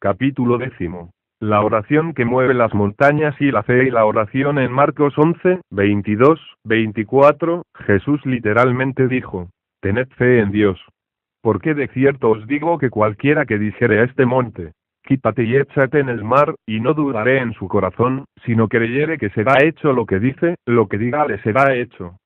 Capítulo 10. La oración que mueve las montañas y la fe y la oración en Marcos 11, 22, 24, Jesús literalmente dijo: tened fe en Dios. Porque de cierto os digo que cualquiera que dijere a este monte, quítate y échate en el mar, y no dudaré en su corazón, sino creyere que será hecho lo que dice, lo que diga le será hecho.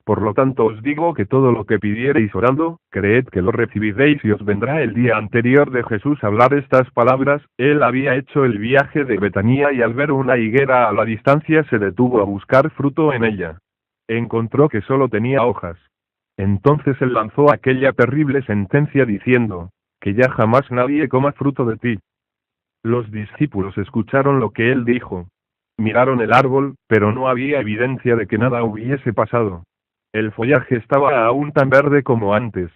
Por lo tanto os digo que todo lo que pidiereis orando, creed que lo recibiréis y os vendrá. El día anterior de Jesús hablar estas palabras, él había hecho el viaje de Betanía y al ver una higuera a la distancia se detuvo a buscar fruto en ella. Encontró que solo tenía hojas. Entonces él lanzó aquella terrible sentencia diciendo: que ya jamás nadie coma fruto de ti. Los discípulos escucharon lo que él dijo. Miraron el árbol, pero no había evidencia de que nada hubiese pasado. El follaje estaba aún tan verde como antes.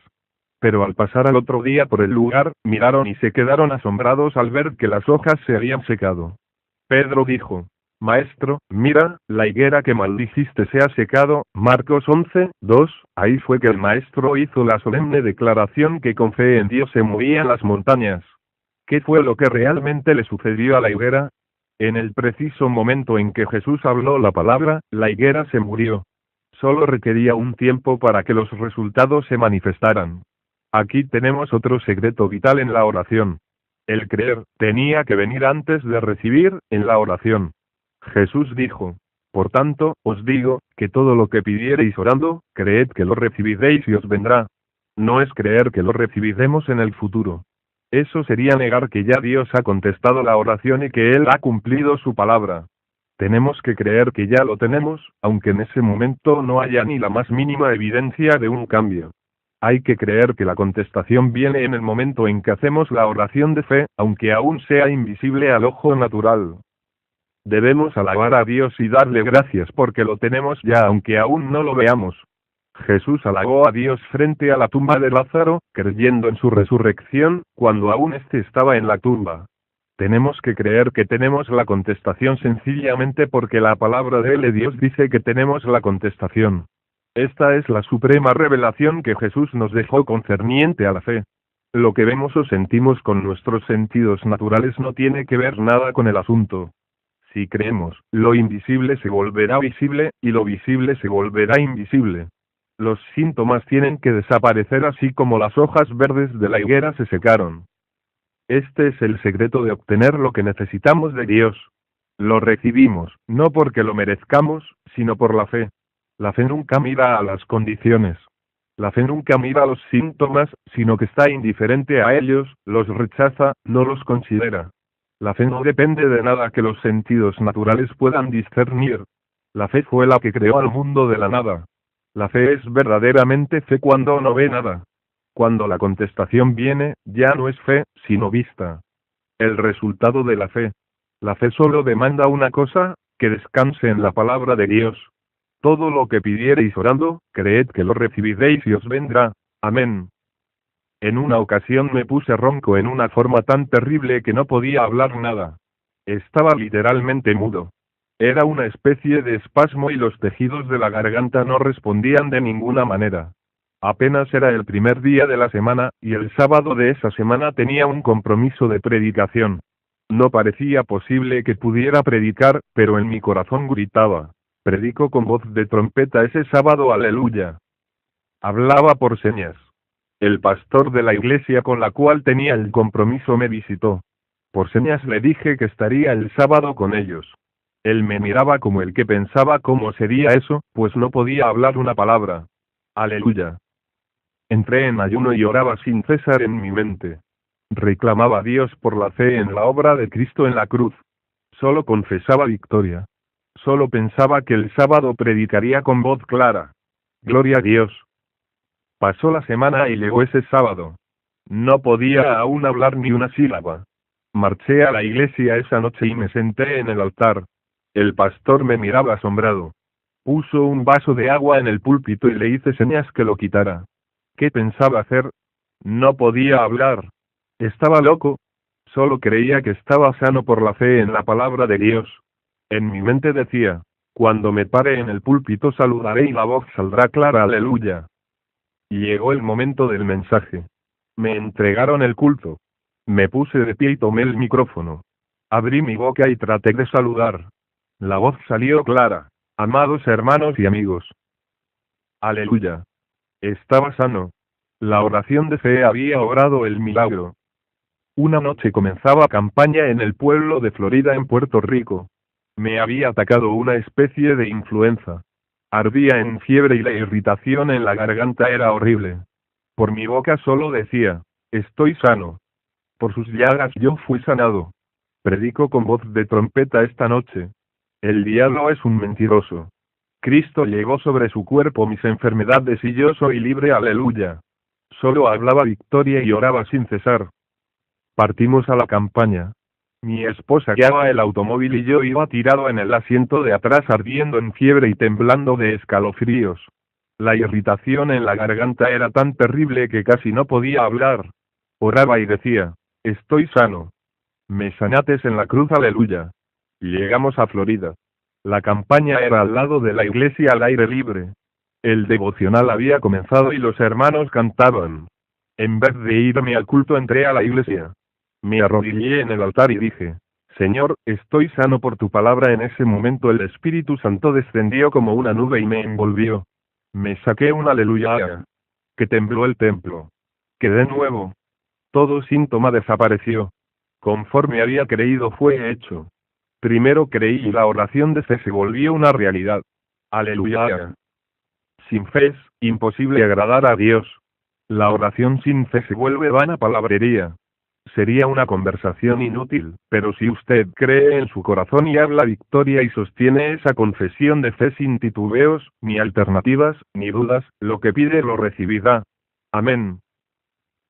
Pero al pasar al otro día por el lugar, miraron y se quedaron asombrados al ver que las hojas se habían secado. Pedro dijo: Maestro, mira, la higuera que maldijiste se ha secado. Marcos 11, 2, ahí fue que el maestro hizo la solemne declaración que con fe en Dios se movían las montañas. ¿Qué fue lo que realmente le sucedió a la higuera? En el preciso momento en que Jesús habló la palabra, la higuera se murió. Solo requería un tiempo para que los resultados se manifestaran. Aquí tenemos otro secreto vital en la oración. El creer tenía que venir antes de recibir en la oración. Jesús dijo: por tanto, os digo, que todo lo que pidiereis orando, creed que lo recibiréis y os vendrá. No es creer que lo recibiremos en el futuro. Eso sería negar que ya Dios ha contestado la oración y que Él ha cumplido su palabra. Tenemos que creer que ya lo tenemos, aunque en ese momento no haya ni la más mínima evidencia de un cambio. Hay que creer que la contestación viene en el momento en que hacemos la oración de fe, aunque aún sea invisible al ojo natural. Debemos alabar a Dios y darle gracias porque lo tenemos ya aunque aún no lo veamos. Jesús alabó a Dios frente a la tumba de Lázaro, creyendo en su resurrección, cuando aún éste estaba en la tumba. Tenemos que creer que tenemos la contestación sencillamente porque la palabra de Dios dice que tenemos la contestación. Esta es la suprema revelación que Jesús nos dejó concerniente a la fe. Lo que vemos o sentimos con nuestros sentidos naturales no tiene que ver nada con el asunto. Si creemos, lo invisible se volverá visible, y lo visible se volverá invisible. Los síntomas tienen que desaparecer así como las hojas verdes de la higuera se secaron. Este es el secreto de obtener lo que necesitamos de Dios. Lo recibimos, no porque lo merezcamos, sino por la fe. La fe nunca mira a las condiciones. La fe nunca mira a los síntomas, sino que está indiferente a ellos, los rechaza, no los considera. La fe no depende de nada que los sentidos naturales puedan discernir. La fe fue la que creó al mundo de la nada. La fe es verdaderamente fe cuando no ve nada. Cuando la contestación viene, ya no es fe, sino vista. El resultado de la fe. La fe solo demanda una cosa, que descanse en la palabra de Dios. Todo lo que pidiereis orando, creed que lo recibiréis y os vendrá. Amén. En una ocasión me puse ronco en una forma tan terrible que no podía hablar nada. Estaba literalmente mudo. Era una especie de espasmo y los tejidos de la garganta no respondían de ninguna manera. Apenas era el primer día de la semana, y el sábado de esa semana tenía un compromiso de predicación. No parecía posible que pudiera predicar, pero en mi corazón gritaba: predico con voz de trompeta ese sábado, aleluya. Hablaba por señas. El pastor de la iglesia con la cual tenía el compromiso me visitó. Por señas le dije que estaría el sábado con ellos. Él me miraba como el que pensaba cómo sería eso, pues no podía hablar una palabra. Aleluya. Entré en ayuno y oraba sin cesar en mi mente. Reclamaba a Dios por la fe en la obra de Cristo en la cruz. Solo confesaba victoria. Solo pensaba que el sábado predicaría con voz clara. Gloria a Dios. Pasó la semana y llegó ese sábado. No podía aún hablar ni una sílaba. Marché a la iglesia esa noche y me senté en el altar. El pastor me miraba asombrado. Puso un vaso de agua en el púlpito y le hice señas que lo quitara. ¿Qué pensaba hacer? No podía hablar. Estaba loco. Solo creía que estaba sano por la fe en la palabra de Dios. En mi mente decía: cuando me pare en el púlpito saludaré y la voz saldrá clara, aleluya. Llegó el momento del mensaje. Me entregaron el culto. Me puse de pie y tomé el micrófono. Abrí mi boca y traté de saludar. La voz salió clara. Amados hermanos y amigos. Aleluya. Estaba sano. La oración de fe había obrado el milagro. Una noche comenzaba campaña en el pueblo de Florida en Puerto Rico. Me había atacado una especie de influenza. Ardía en fiebre y la irritación en la garganta era horrible. Por mi boca solo decía, estoy sano. Por sus llagas yo fui sanado. Predico con voz de trompeta esta noche. El diablo es un mentiroso. Cristo llevó sobre su cuerpo mis enfermedades y yo soy libre, aleluya. Solo hablaba victoria y oraba sin cesar. Partimos a la campaña. Mi esposa guiaba el automóvil y yo iba tirado en el asiento de atrás ardiendo en fiebre y temblando de escalofríos. La irritación en la garganta era tan terrible que casi no podía hablar. Oraba y decía, estoy sano. Me sanates en la cruz, aleluya. Llegamos a Florida. La campaña era al lado de la iglesia al aire libre. El devocional había comenzado y los hermanos cantaban. En vez de irme al culto entré a la iglesia. Me arrodillé en el altar y dije, Señor, estoy sano por tu palabra. En ese momento el Espíritu Santo descendió como una nube y me envolvió. Me saqué un aleluya. Que tembló el templo. Quedé nuevo. Todo síntoma desapareció. Conforme había creído fue hecho. Primero creí y la oración de fe se volvió una realidad. Aleluya. Sin fe es imposible agradar a Dios. La oración sin fe se vuelve vana palabrería. Sería una conversación inútil, pero si usted cree en su corazón y habla victoria y sostiene esa confesión de fe sin titubeos, ni alternativas, ni dudas, lo que pide lo recibirá. Amén.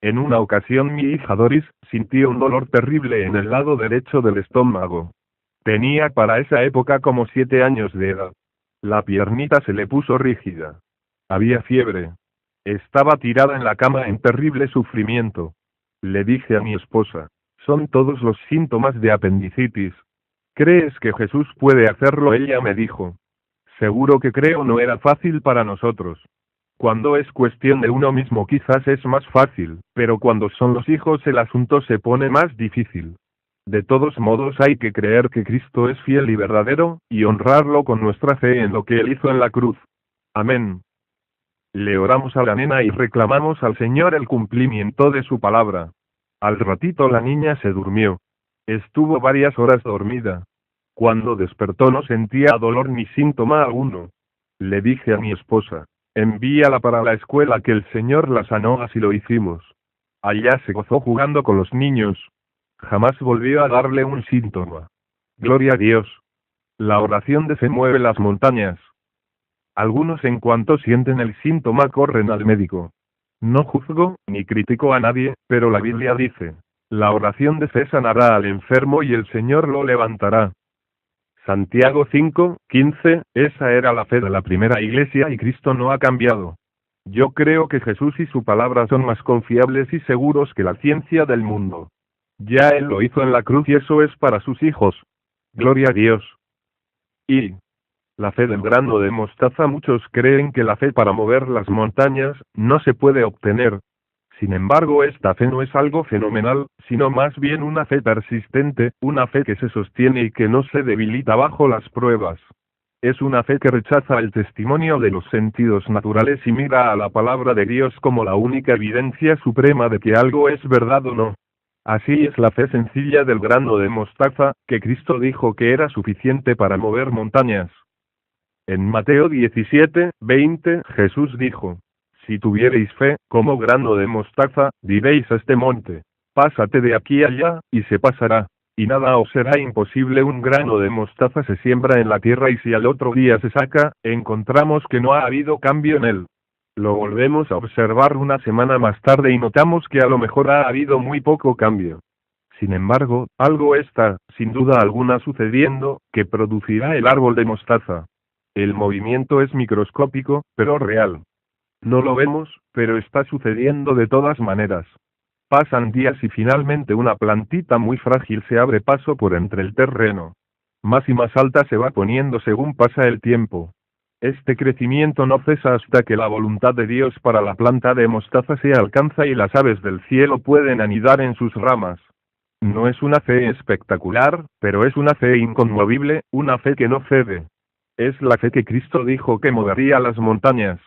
En una ocasión mi hija Doris sintió un dolor terrible en el lado derecho del estómago. Tenía para esa época como 7 años de edad. La piernita se le puso rígida. Había fiebre. Estaba tirada en la cama en terrible sufrimiento. Le dije a mi esposa, son todos los síntomas de apendicitis. ¿Crees que Jesús puede hacerlo? Ella me dijo. Seguro que creo. No era fácil para nosotros. Cuando es cuestión de uno mismo quizás es más fácil, pero cuando son los hijos el asunto se pone más difícil. De todos modos hay que creer que Cristo es fiel y verdadero, y honrarlo con nuestra fe en lo que Él hizo en la cruz. Amén. Le oramos a la nena y reclamamos al Señor el cumplimiento de su palabra. Al ratito la niña se durmió. Estuvo varias horas dormida. Cuando despertó no sentía dolor ni síntoma alguno. Le dije a mi esposa, envíala para la escuela que el Señor la sanó. Así lo hicimos. Allá se gozó jugando con los niños. Jamás volvió a darle un síntoma. Gloria a Dios. La oración de fe mueve las montañas. Algunos en cuanto sienten el síntoma corren al médico. No juzgo, ni critico a nadie, pero la Biblia dice, la oración de fe sanará al enfermo y el Señor lo levantará. Santiago 5:15, esa era la fe de la primera iglesia y Cristo no ha cambiado. Yo creo que Jesús y su palabra son más confiables y seguros que la ciencia del mundo. Ya Él lo hizo en la cruz y eso es para sus hijos. Gloria a Dios. Y la fe del grano de mostaza. Muchos creen que la fe para mover las montañas no se puede obtener. Sin embargo, esta fe no es algo fenomenal, sino más bien una fe persistente, una fe que se sostiene y que no se debilita bajo las pruebas. Es una fe que rechaza el testimonio de los sentidos naturales y mira a la palabra de Dios como la única evidencia suprema de que algo es verdad o no. Así es la fe sencilla del grano de mostaza, que Cristo dijo que era suficiente para mover montañas. En Mateo 17:20, Jesús dijo, si tuviereis fe, como grano de mostaza, diréis a este monte, pásate de aquí allá, y se pasará, y nada os será imposible. Un grano de mostaza se siembra en la tierra y si al otro día se saca, encontramos que no ha habido cambio en él. Lo volvemos a observar una semana más tarde y notamos que a lo mejor ha habido muy poco cambio. Sin embargo, algo está, sin duda alguna, sucediendo, que producirá el árbol de mostaza. El movimiento es microscópico, pero real. No lo vemos, pero está sucediendo de todas maneras. Pasan días y finalmente una plantita muy frágil se abre paso por entre el terreno. Más y más alta se va poniendo según pasa el tiempo. Este crecimiento no cesa hasta que la voluntad de Dios para la planta de mostaza se alcanza y las aves del cielo pueden anidar en sus ramas. No es una fe espectacular, pero es una fe inconmovible, una fe que no cede. Es la fe que Cristo dijo que movería las montañas.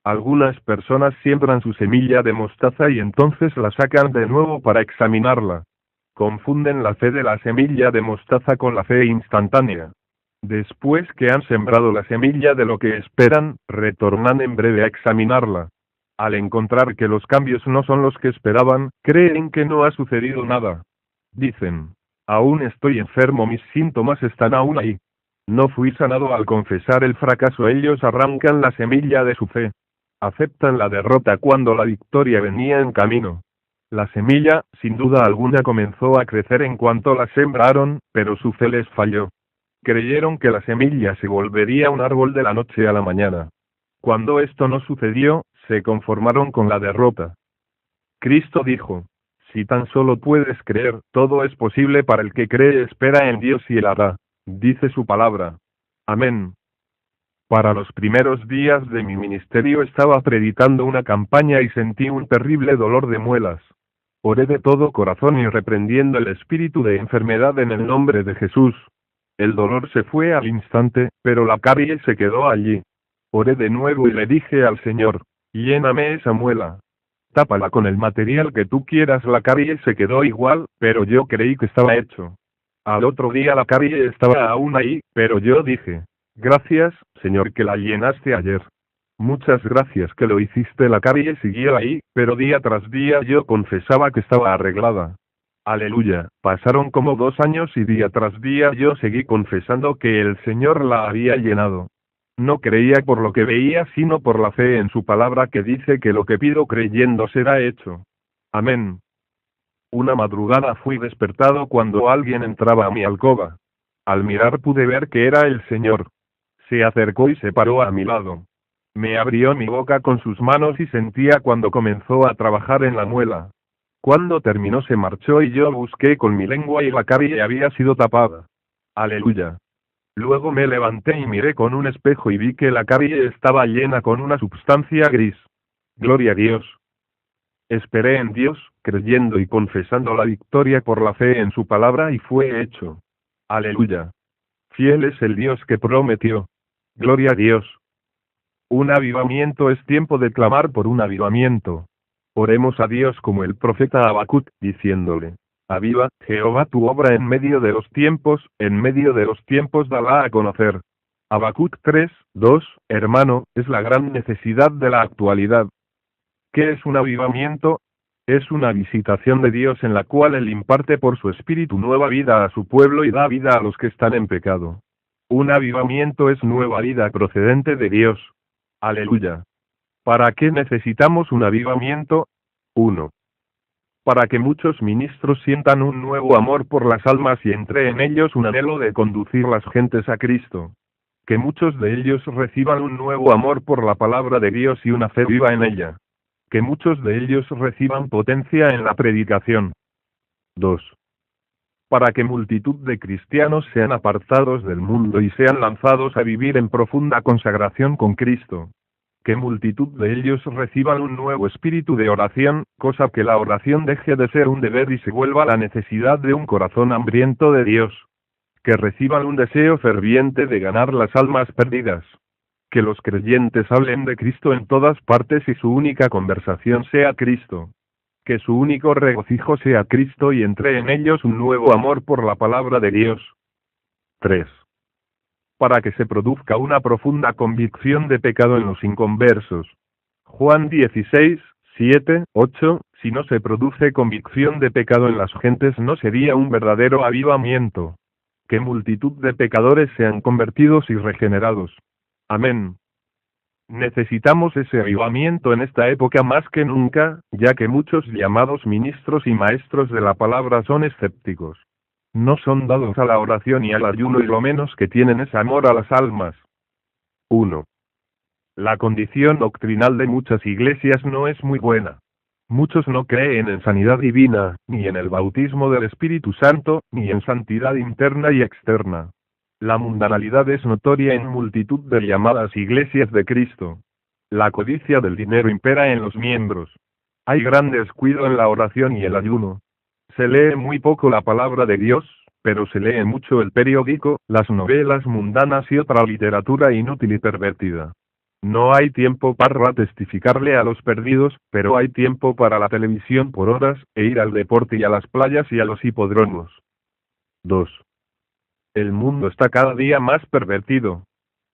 Algunas personas siembran su semilla de mostaza y entonces la sacan de nuevo para examinarla. Confunden la fe de la semilla de mostaza con la fe instantánea. Después que han sembrado la semilla de lo que esperan, retornan en breve a examinarla. Al encontrar que los cambios no son los que esperaban, creen que no ha sucedido nada. Dicen, aún estoy enfermo, mis síntomas están aún ahí. No fui sanado. Al confesar el fracaso, ellos arrancan la semilla de su fe. Aceptan la derrota cuando la victoria venía en camino. La semilla, sin duda alguna, comenzó a crecer en cuanto la sembraron, pero su fe les falló. Creyeron que la semilla se volvería un árbol de la noche a la mañana. Cuando esto no sucedió, se conformaron con la derrota. Cristo dijo, si tan solo puedes creer, todo es posible para el que cree. Espera en Dios y Él hará, dice su palabra. Amén. Para los primeros días de mi ministerio estaba predicando una campaña y sentí un terrible dolor de muelas. Oré de todo corazón y reprendiendo el espíritu de enfermedad en el nombre de Jesús. El dolor se fue al instante, pero la carie se quedó allí. Oré de nuevo y le dije al Señor, lléname esa muela. Tápala con el material que tú quieras. La carie se quedó igual, pero yo creí que estaba hecho. Al otro día la carie estaba aún ahí, pero yo dije, gracias, Señor, que la llenaste ayer. Muchas gracias que lo hiciste. La carie siguió ahí, pero día tras día yo confesaba que estaba arreglada. Aleluya. Pasaron como 2 años y día tras día yo seguí confesando que el Señor la había llenado. No creía por lo que veía, sino por la fe en su palabra que dice que lo que pido creyendo será hecho. Amén. Una madrugada fui despertado cuando alguien entraba a mi alcoba. Al mirar pude ver que era el Señor. Se acercó y se paró a mi lado. Me abrió mi boca con sus manos y sentía cuando comenzó a trabajar en la muela. Cuando terminó se marchó y yo busqué con mi lengua y la carie había sido tapada. Aleluya. Luego me levanté y miré con un espejo y vi que la carie estaba llena con una sustancia gris. Gloria a Dios. Esperé en Dios, creyendo y confesando la victoria por la fe en su palabra y fue hecho. Aleluya. Fiel es el Dios que prometió. Gloria a Dios. Un avivamiento. Es tiempo de clamar por un avivamiento. Oremos a Dios como el profeta Habacuc, diciéndole, aviva, Jehová, tu obra en medio de los tiempos dala a conocer. Habacuc 3:2, hermano, es la gran necesidad de la actualidad. ¿Qué es un avivamiento? Es una visitación de Dios en la cual Él imparte por su espíritu nueva vida a su pueblo y da vida a los que están en pecado. Un avivamiento es nueva vida procedente de Dios. Aleluya. ¿Para qué necesitamos un avivamiento? 1. Para que muchos ministros sientan un nuevo amor por las almas y entre en ellos un anhelo de conducir las gentes a Cristo. Que muchos de ellos reciban un nuevo amor por la palabra de Dios y una fe viva en ella. Que muchos de ellos reciban potencia en la predicación. 2. Para que multitud de cristianos sean apartados del mundo y sean lanzados a vivir en profunda consagración con Cristo. Que multitud de ellos reciban un nuevo espíritu de oración, cosa que la oración deje de ser un deber y se vuelva la necesidad de un corazón hambriento de Dios. Que reciban un deseo ferviente de ganar las almas perdidas. Que los creyentes hablen de Cristo en todas partes y su única conversación sea Cristo. Que su único regocijo sea Cristo y entre en ellos un nuevo amor por la palabra de Dios. 3. Para que se produzca una profunda convicción de pecado en los inconversos. Juan 16:7-8, si no se produce convicción de pecado en las gentes no sería un verdadero avivamiento. Que multitud de pecadores sean convertidos y regenerados. Amén. Necesitamos ese avivamiento en esta época más que nunca, ya que muchos llamados ministros y maestros de la palabra son escépticos. No son dados a la oración y al ayuno y lo menos que tienen es amor a las almas. 1. La condición doctrinal de muchas iglesias no es muy buena. Muchos no creen en sanidad divina, ni en el bautismo del Espíritu Santo, ni en santidad interna y externa. La mundanalidad es notoria en multitud de llamadas iglesias de Cristo. La codicia del dinero impera en los miembros. Hay gran descuido en la oración y el ayuno. Se lee muy poco la palabra de Dios, pero se lee mucho el periódico, las novelas mundanas y otra literatura inútil y pervertida. No hay tiempo para testificarle a los perdidos, pero hay tiempo para la televisión por horas, e ir al deporte y a las playas y a los hipódromos. 2. El mundo está cada día más pervertido.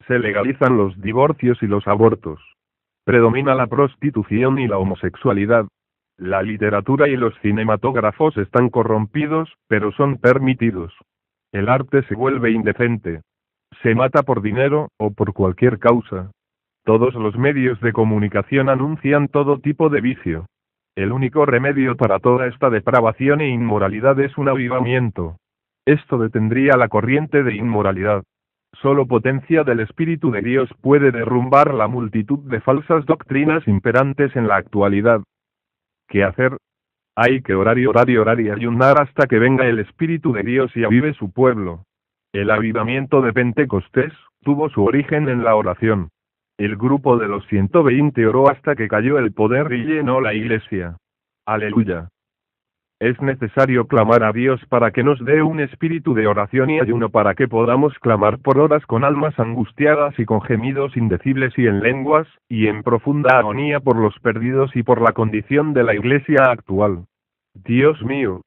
Se legalizan los divorcios y los abortos. Predomina la prostitución y la homosexualidad. La literatura y los cinematógrafos están corrompidos, pero son permitidos. El arte se vuelve indecente. Se mata por dinero, o por cualquier causa. Todos los medios de comunicación anuncian todo tipo de vicio. El único remedio para toda esta depravación e inmoralidad es un avivamiento. Esto detendría la corriente de inmoralidad. Solo potencia del Espíritu de Dios puede derrumbar la multitud de falsas doctrinas imperantes en la actualidad. ¿Qué hacer? Hay que orar y orar y orar y ayunar hasta que venga el Espíritu de Dios y avive su pueblo. El avivamiento de Pentecostés tuvo su origen en la oración. El grupo de los 120 oró hasta que cayó el poder y llenó la iglesia. Aleluya. Es necesario clamar a Dios para que nos dé un espíritu de oración y ayuno para que podamos clamar por horas con almas angustiadas y con gemidos indecibles y en lenguas, y en profunda agonía por los perdidos y por la condición de la iglesia actual. Dios mío,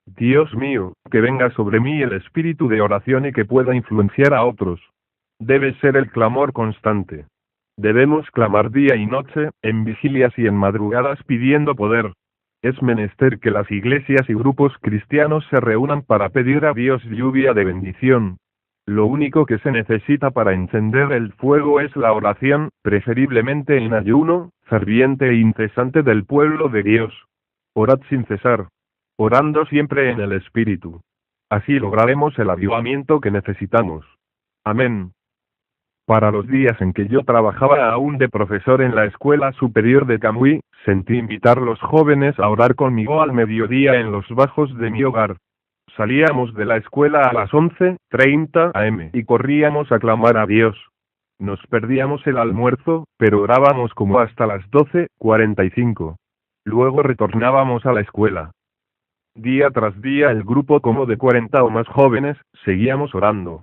que venga sobre mí el espíritu de oración y que pueda influenciar a otros. Debe ser el clamor constante. Debemos clamar día y noche, en vigilias y en madrugadas pidiendo poder. Es menester que las iglesias y grupos cristianos se reúnan para pedir a Dios lluvia de bendición. Lo único que se necesita para encender el fuego es la oración, preferiblemente en ayuno, ferviente e incesante del pueblo de Dios. Orad sin cesar. Orando siempre en el Espíritu. Así lograremos el avivamiento que necesitamos. Amén. Para los días en que yo trabajaba aún de profesor en la Escuela Superior de Camuy, sentí invitar a los jóvenes a orar conmigo al mediodía en los bajos de mi hogar. Salíamos de la escuela a las 11:30 am y corríamos a clamar a Dios. Nos perdíamos el almuerzo, pero orábamos como hasta las 12:45. Luego retornábamos a la escuela. Día tras día el grupo como de 40 o más jóvenes, seguíamos orando.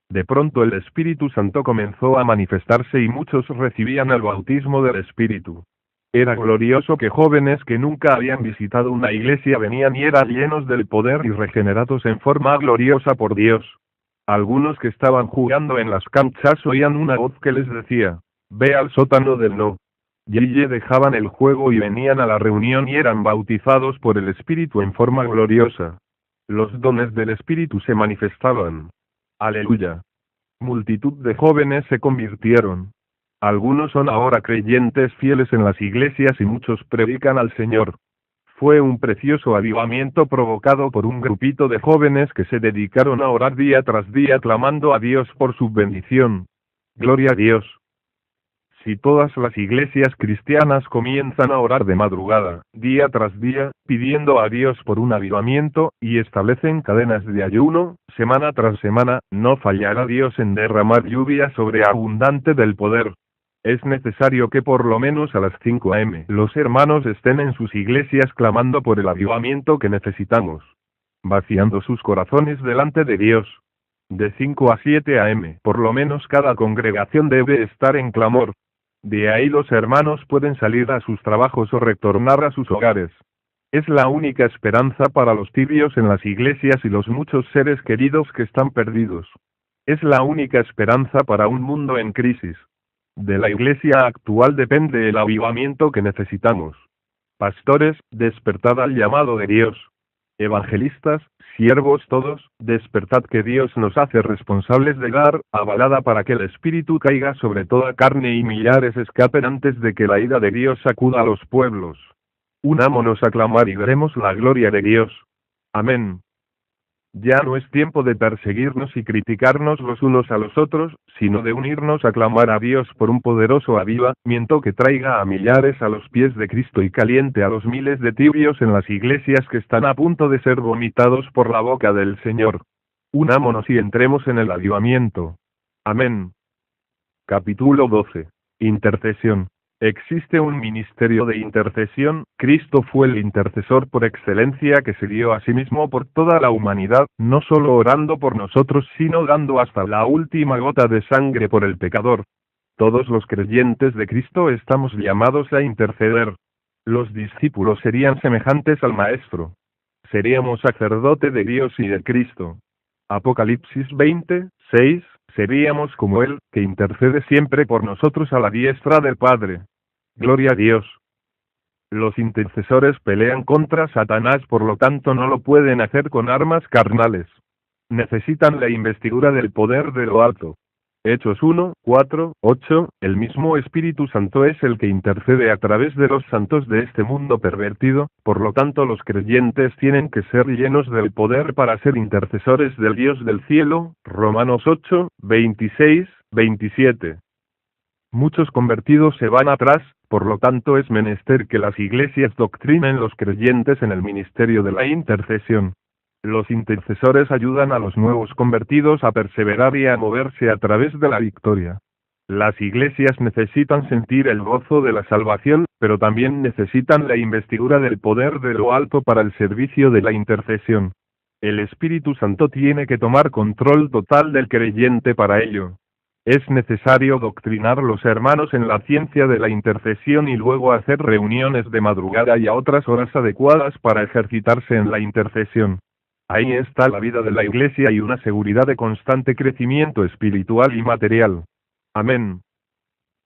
De pronto el Espíritu Santo comenzó a manifestarse y muchos recibían el bautismo del Espíritu. Era glorioso que jóvenes que nunca habían visitado una iglesia venían y eran llenos del poder y regenerados en forma gloriosa por Dios. Algunos que estaban jugando en las canchas oían una voz que les decía, «Ve al sótano del no». Y dejaban el juego y venían a la reunión y eran bautizados por el Espíritu en forma gloriosa. Los dones del Espíritu se manifestaban. Aleluya. Multitud de jóvenes se convirtieron. Algunos son ahora creyentes fieles en las iglesias y muchos predican al Señor. Fue un precioso avivamiento provocado por un grupito de jóvenes que se dedicaron a orar día tras día clamando a Dios por su bendición. Gloria a Dios. Si todas las iglesias cristianas comienzan a orar de madrugada, día tras día, pidiendo a Dios por un avivamiento, y establecen cadenas de ayuno, semana tras semana, no fallará Dios en derramar lluvia sobreabundante del poder. Es necesario que por lo menos a las 5 am los hermanos estén en sus iglesias clamando por el avivamiento que necesitamos. Vaciando sus corazones delante de Dios. De 5 a 7 am, por lo menos cada congregación debe estar en clamor. De ahí los hermanos pueden salir a sus trabajos o retornar a sus hogares. Es la única esperanza para los tibios en las iglesias y los muchos seres queridos que están perdidos. Es la única esperanza para un mundo en crisis. De la iglesia actual depende el avivamiento que necesitamos. Pastores, despertad al llamado de Dios. Evangelistas, siervos todos, despertad que Dios nos hace responsables de dar avalada para que el Espíritu caiga sobre toda carne y millares escapen antes de que la ira de Dios sacuda a los pueblos. Unámonos a clamar y veremos la gloria de Dios. Amén. Ya no es tiempo de perseguirnos y criticarnos los unos a los otros, sino de unirnos a clamar a Dios por un poderoso avivamiento que traiga a millares a los pies de Cristo y caliente a los miles de tibios en las iglesias que están a punto de ser vomitados por la boca del Señor. Unámonos y entremos en el avivamiento. Amén. Capítulo 12. Intercesión. Existe un ministerio de intercesión. Cristo fue el intercesor por excelencia que se dio a sí mismo por toda la humanidad, no solo orando por nosotros sino dando hasta la última gota de sangre por el pecador. Todos los creyentes de Cristo estamos llamados a interceder. Los discípulos serían semejantes al Maestro. Seríamos sacerdote de Dios y de Cristo. Apocalipsis 20, 6, seríamos como Él, que intercede siempre por nosotros a la diestra del Padre. Gloria a Dios. Los intercesores pelean contra Satanás, por lo tanto no lo pueden hacer con armas carnales. Necesitan la investidura del poder de lo alto. Hechos 1, 4, 8, el mismo Espíritu Santo es el que intercede a través de los santos de este mundo pervertido, por lo tanto los creyentes tienen que ser llenos del poder para ser intercesores del Dios del cielo, Romanos 8, 26, 27. Muchos convertidos se van atrás, por lo tanto es menester que las iglesias doctrinen los creyentes en el ministerio de la intercesión. Los intercesores ayudan a los nuevos convertidos a perseverar y a moverse a través de la victoria. Las iglesias necesitan sentir el gozo de la salvación, pero también necesitan la investidura del poder de lo alto para el servicio de la intercesión. El Espíritu Santo tiene que tomar control total del creyente para ello. Es necesario doctrinar a los hermanos en la ciencia de la intercesión y luego hacer reuniones de madrugada y a otras horas adecuadas para ejercitarse en la intercesión. Ahí está la vida de la Iglesia y una seguridad de constante crecimiento espiritual y material. Amén.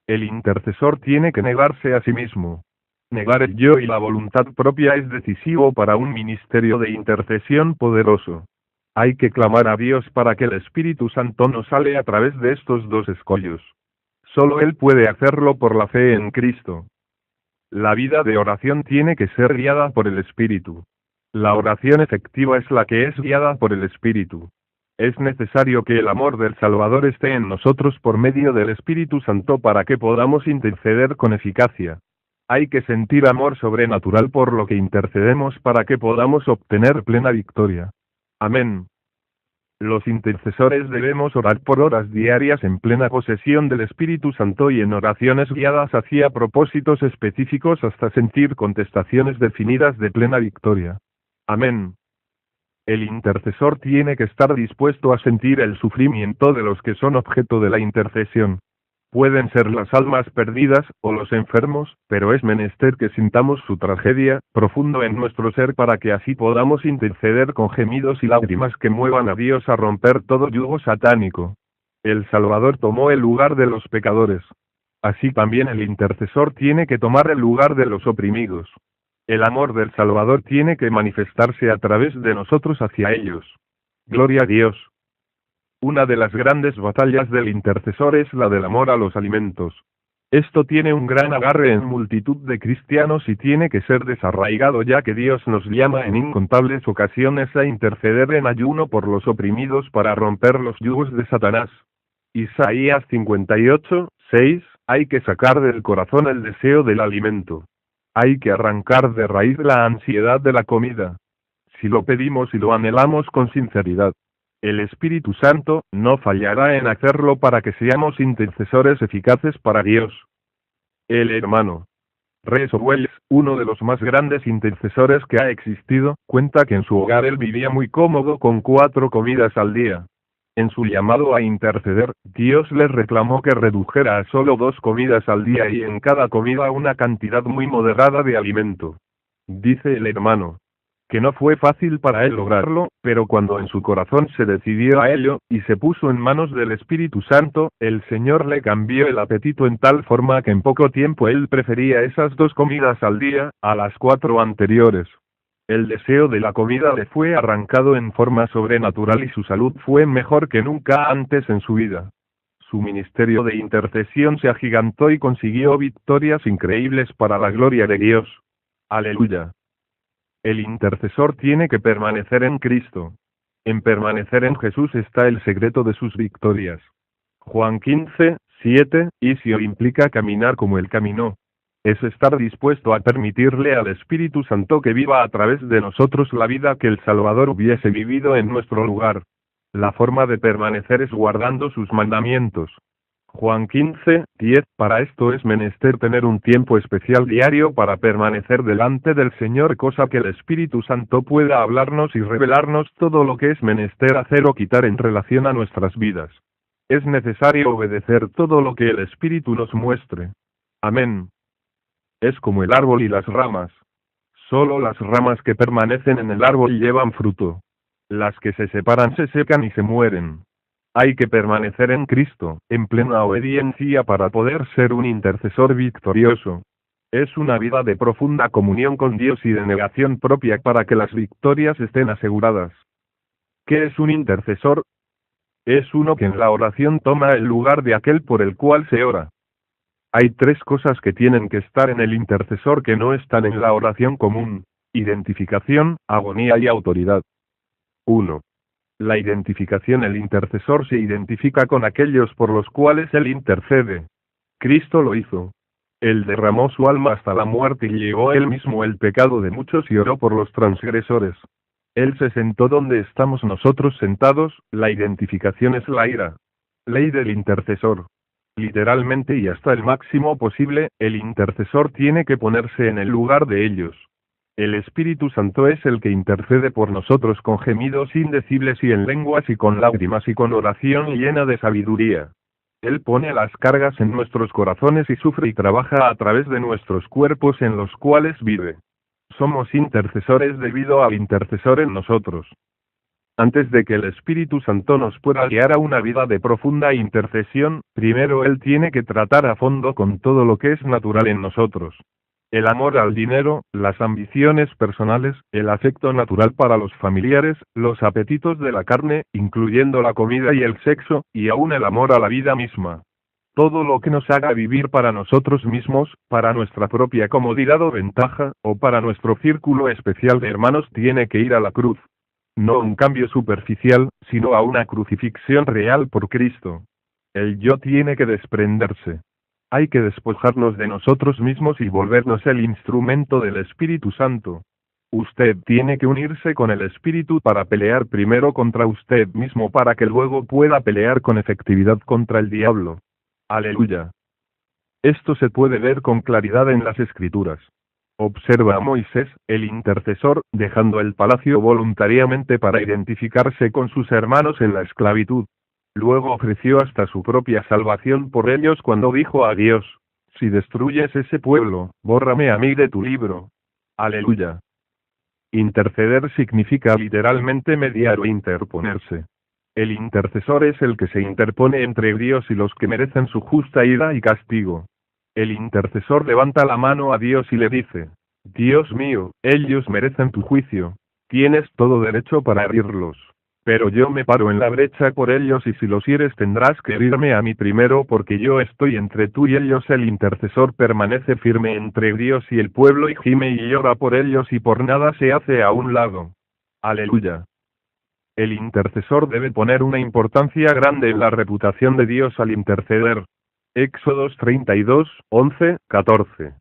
El intercesor tiene que negarse a sí mismo. Negar el yo y la voluntad propia es decisivo para un ministerio de intercesión poderoso. Hay que clamar a Dios para que el Espíritu Santo nos sale a través de estos dos escollos. Solo Él puede hacerlo por la fe en Cristo. La vida de oración tiene que ser guiada por el Espíritu. La oración efectiva es la que es guiada por el Espíritu. Es necesario que el amor del Salvador esté en nosotros por medio del Espíritu Santo para que podamos interceder con eficacia. Hay que sentir amor sobrenatural por lo que intercedemos para que podamos obtener plena victoria. Amén. Los intercesores debemos orar por horas diarias en plena posesión del Espíritu Santo y en oraciones guiadas hacia propósitos específicos hasta sentir contestaciones definidas de plena victoria. Amén. El intercesor tiene que estar dispuesto a sentir el sufrimiento de los que son objeto de la intercesión. Pueden ser las almas perdidas, o los enfermos, pero es menester que sintamos su tragedia, profundo en nuestro ser para que así podamos interceder con gemidos y lágrimas que muevan a Dios a romper todo yugo satánico. El Salvador tomó el lugar de los pecadores. Así también el intercesor tiene que tomar el lugar de los oprimidos. El amor del Salvador tiene que manifestarse a través de nosotros hacia ellos. Gloria a Dios. Una de las grandes batallas del intercesor es la del amor a los alimentos. Esto tiene un gran agarre en multitud de cristianos y tiene que ser desarraigado ya que Dios nos llama en incontables ocasiones a interceder en ayuno por los oprimidos para romper los yugos de Satanás. Isaías 58, 6, hay que sacar del corazón el deseo del alimento. Hay que arrancar de raíz la ansiedad de la comida. Si lo pedimos y lo anhelamos con sinceridad, el Espíritu Santo no fallará en hacerlo para que seamos intercesores eficaces para Dios. El hermano Rees Owells, uno de los más grandes intercesores que ha existido, cuenta que en su hogar él vivía muy cómodo con 4 comidas al día. En su llamado a interceder, Dios le reclamó que redujera a solo 2 comidas al día y en cada comida una cantidad muy moderada de alimento. Dice el hermano que no fue fácil para él lograrlo, pero cuando en su corazón se decidió a ello, y se puso en manos del Espíritu Santo, el Señor le cambió el apetito en tal forma que en poco tiempo él prefería esas 2 comidas al día, a las 4 anteriores. El deseo de la comida le fue arrancado en forma sobrenatural y su salud fue mejor que nunca antes en su vida. Su ministerio de intercesión se agigantó y consiguió victorias increíbles para la gloria de Dios. Aleluya. El intercesor tiene que permanecer en Cristo. En permanecer en Jesús está el secreto de sus victorias. Juan 15, 7, Isio implica caminar como Él caminó. Es estar dispuesto a permitirle al Espíritu Santo que viva a través de nosotros la vida que el Salvador hubiese vivido en nuestro lugar. La forma de permanecer es guardando sus mandamientos. Juan 15:10. Para esto es menester tener un tiempo especial diario para permanecer delante del Señor, cosa que el Espíritu Santo pueda hablarnos y revelarnos todo lo que es menester hacer o quitar en relación a nuestras vidas. Es necesario obedecer todo lo que el Espíritu nos muestre. Amén. Es como el árbol y las ramas. Solo las ramas que permanecen en el árbol llevan fruto. Las que se separan se secan y se mueren. Hay que permanecer en Cristo, en plena obediencia para poder ser un intercesor victorioso. Es una vida de profunda comunión con Dios y de negación propia para que las victorias estén aseguradas. ¿Qué es un intercesor? Es uno que en la oración toma el lugar de aquel por el cual se ora. Hay tres cosas que tienen que estar en el intercesor que no están en la oración común: identificación, agonía y autoridad. 1. La identificación. El intercesor se identifica con aquellos por los cuales él intercede. Cristo lo hizo. Él derramó su alma hasta la muerte y llevó él mismo el pecado de muchos y oró por los transgresores. Él se sentó donde estamos nosotros sentados. La identificación es la ira. Ley del intercesor. Literalmente y hasta el máximo posible, el intercesor tiene que ponerse en el lugar de ellos. El Espíritu Santo es el que intercede por nosotros con gemidos indecibles y en lenguas y con lágrimas y con oración llena de sabiduría. Él pone las cargas en nuestros corazones y sufre y trabaja a través de nuestros cuerpos en los cuales vive. Somos intercesores debido al intercesor en nosotros. Antes de que el Espíritu Santo nos pueda guiar a una vida de profunda intercesión, primero Él tiene que tratar a fondo con todo lo que es natural en nosotros. El amor al dinero, las ambiciones personales, el afecto natural para los familiares, los apetitos de la carne, incluyendo la comida y el sexo, y aún el amor a la vida misma. Todo lo que nos haga vivir para nosotros mismos, para nuestra propia comodidad o ventaja, o para nuestro círculo especial de hermanos tiene que ir a la cruz. No un cambio superficial, sino a una crucifixión real por Cristo. El yo tiene que desprenderse. Hay que despojarnos de nosotros mismos y volvernos el instrumento del Espíritu Santo. Usted tiene que unirse con el Espíritu para pelear primero contra usted mismo para que luego pueda pelear con efectividad contra el diablo. Aleluya. Esto se puede ver con claridad en las Escrituras. Observa a Moisés, el intercesor, dejando el palacio voluntariamente para identificarse con sus hermanos en la esclavitud. Luego ofreció hasta su propia salvación por ellos cuando dijo a Dios: si destruyes ese pueblo, bórrame a mí de tu libro. Aleluya. Interceder significa literalmente mediar o interponerse. El intercesor es el que se interpone entre Dios y los que merecen su justa ira y castigo. El intercesor levanta la mano a Dios y le dice: Dios mío, ellos merecen tu juicio. Tienes todo derecho para herirlos. Pero yo me paro en la brecha por ellos y si los hieres tendrás que herirme a mí primero porque yo estoy entre tú y ellos. El intercesor permanece firme entre Dios y el pueblo y gime y llora por ellos y por nada se hace a un lado. Aleluya. El intercesor debe poner una importancia grande en la reputación de Dios al interceder. Éxodos 32, 11, 14.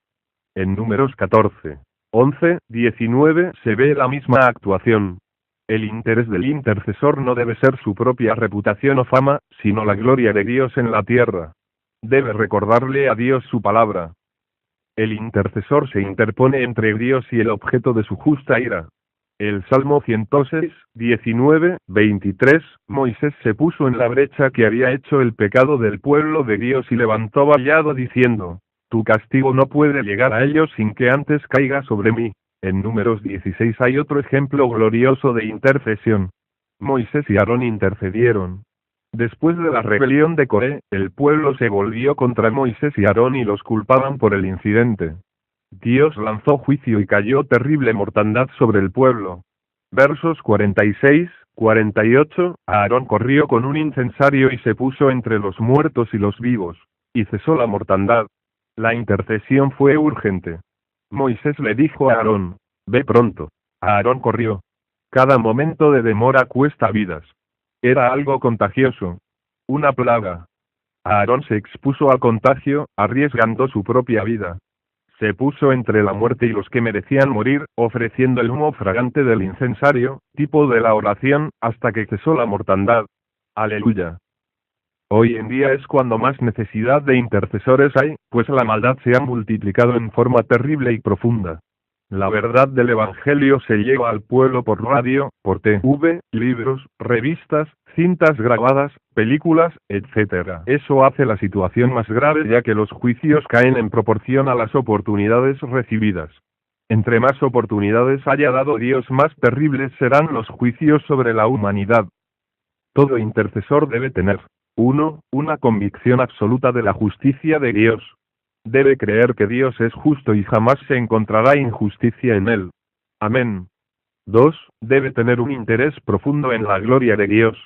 En Números 14, 11, 19 se ve la misma actuación. El interés del intercesor no debe ser su propia reputación o fama, sino la gloria de Dios en la tierra. Debe recordarle a Dios su palabra. El intercesor se interpone entre Dios y el objeto de su justa ira. El Salmo 106, 19, 23, Moisés se puso en la brecha que había hecho el pecado del pueblo de Dios y levantó vallado diciendo: tu castigo no puede llegar a ellos sin que antes caiga sobre mí. En Números 16 hay otro ejemplo glorioso de intercesión. Moisés y Aarón intercedieron. Después de la rebelión de Coré, el pueblo se volvió contra Moisés y Aarón y los culpaban por el incidente. Dios lanzó juicio y cayó terrible mortandad sobre el pueblo. Versos 46, 48, Aarón corrió con un incensario y se puso entre los muertos y los vivos, y cesó la mortandad. La intercesión fue urgente. Moisés le dijo a Aarón: ve pronto. Aarón corrió. Cada momento de demora cuesta vidas. Era algo contagioso. Una plaga. Aarón se expuso al contagio, arriesgando su propia vida. Se puso entre la muerte y los que merecían morir, ofreciendo el humo fragante del incensario, tipo de la oración, hasta que cesó la mortandad. Aleluya. Hoy en día es cuando más necesidad de intercesores hay, pues la maldad se ha multiplicado en forma terrible y profunda. La verdad del Evangelio se lleva al pueblo por radio, por TV, libros, revistas, cintas grabadas, películas, etc. Eso hace la situación más grave, ya que los juicios caen en proporción a las oportunidades recibidas. Entre más oportunidades haya dado Dios, más terribles serán los juicios sobre la humanidad. Todo intercesor debe tener 1. Una convicción absoluta de la justicia de Dios. Debe creer que Dios es justo y jamás se encontrará injusticia en él. Amén. 2. Debe tener un interés profundo en la gloria de Dios.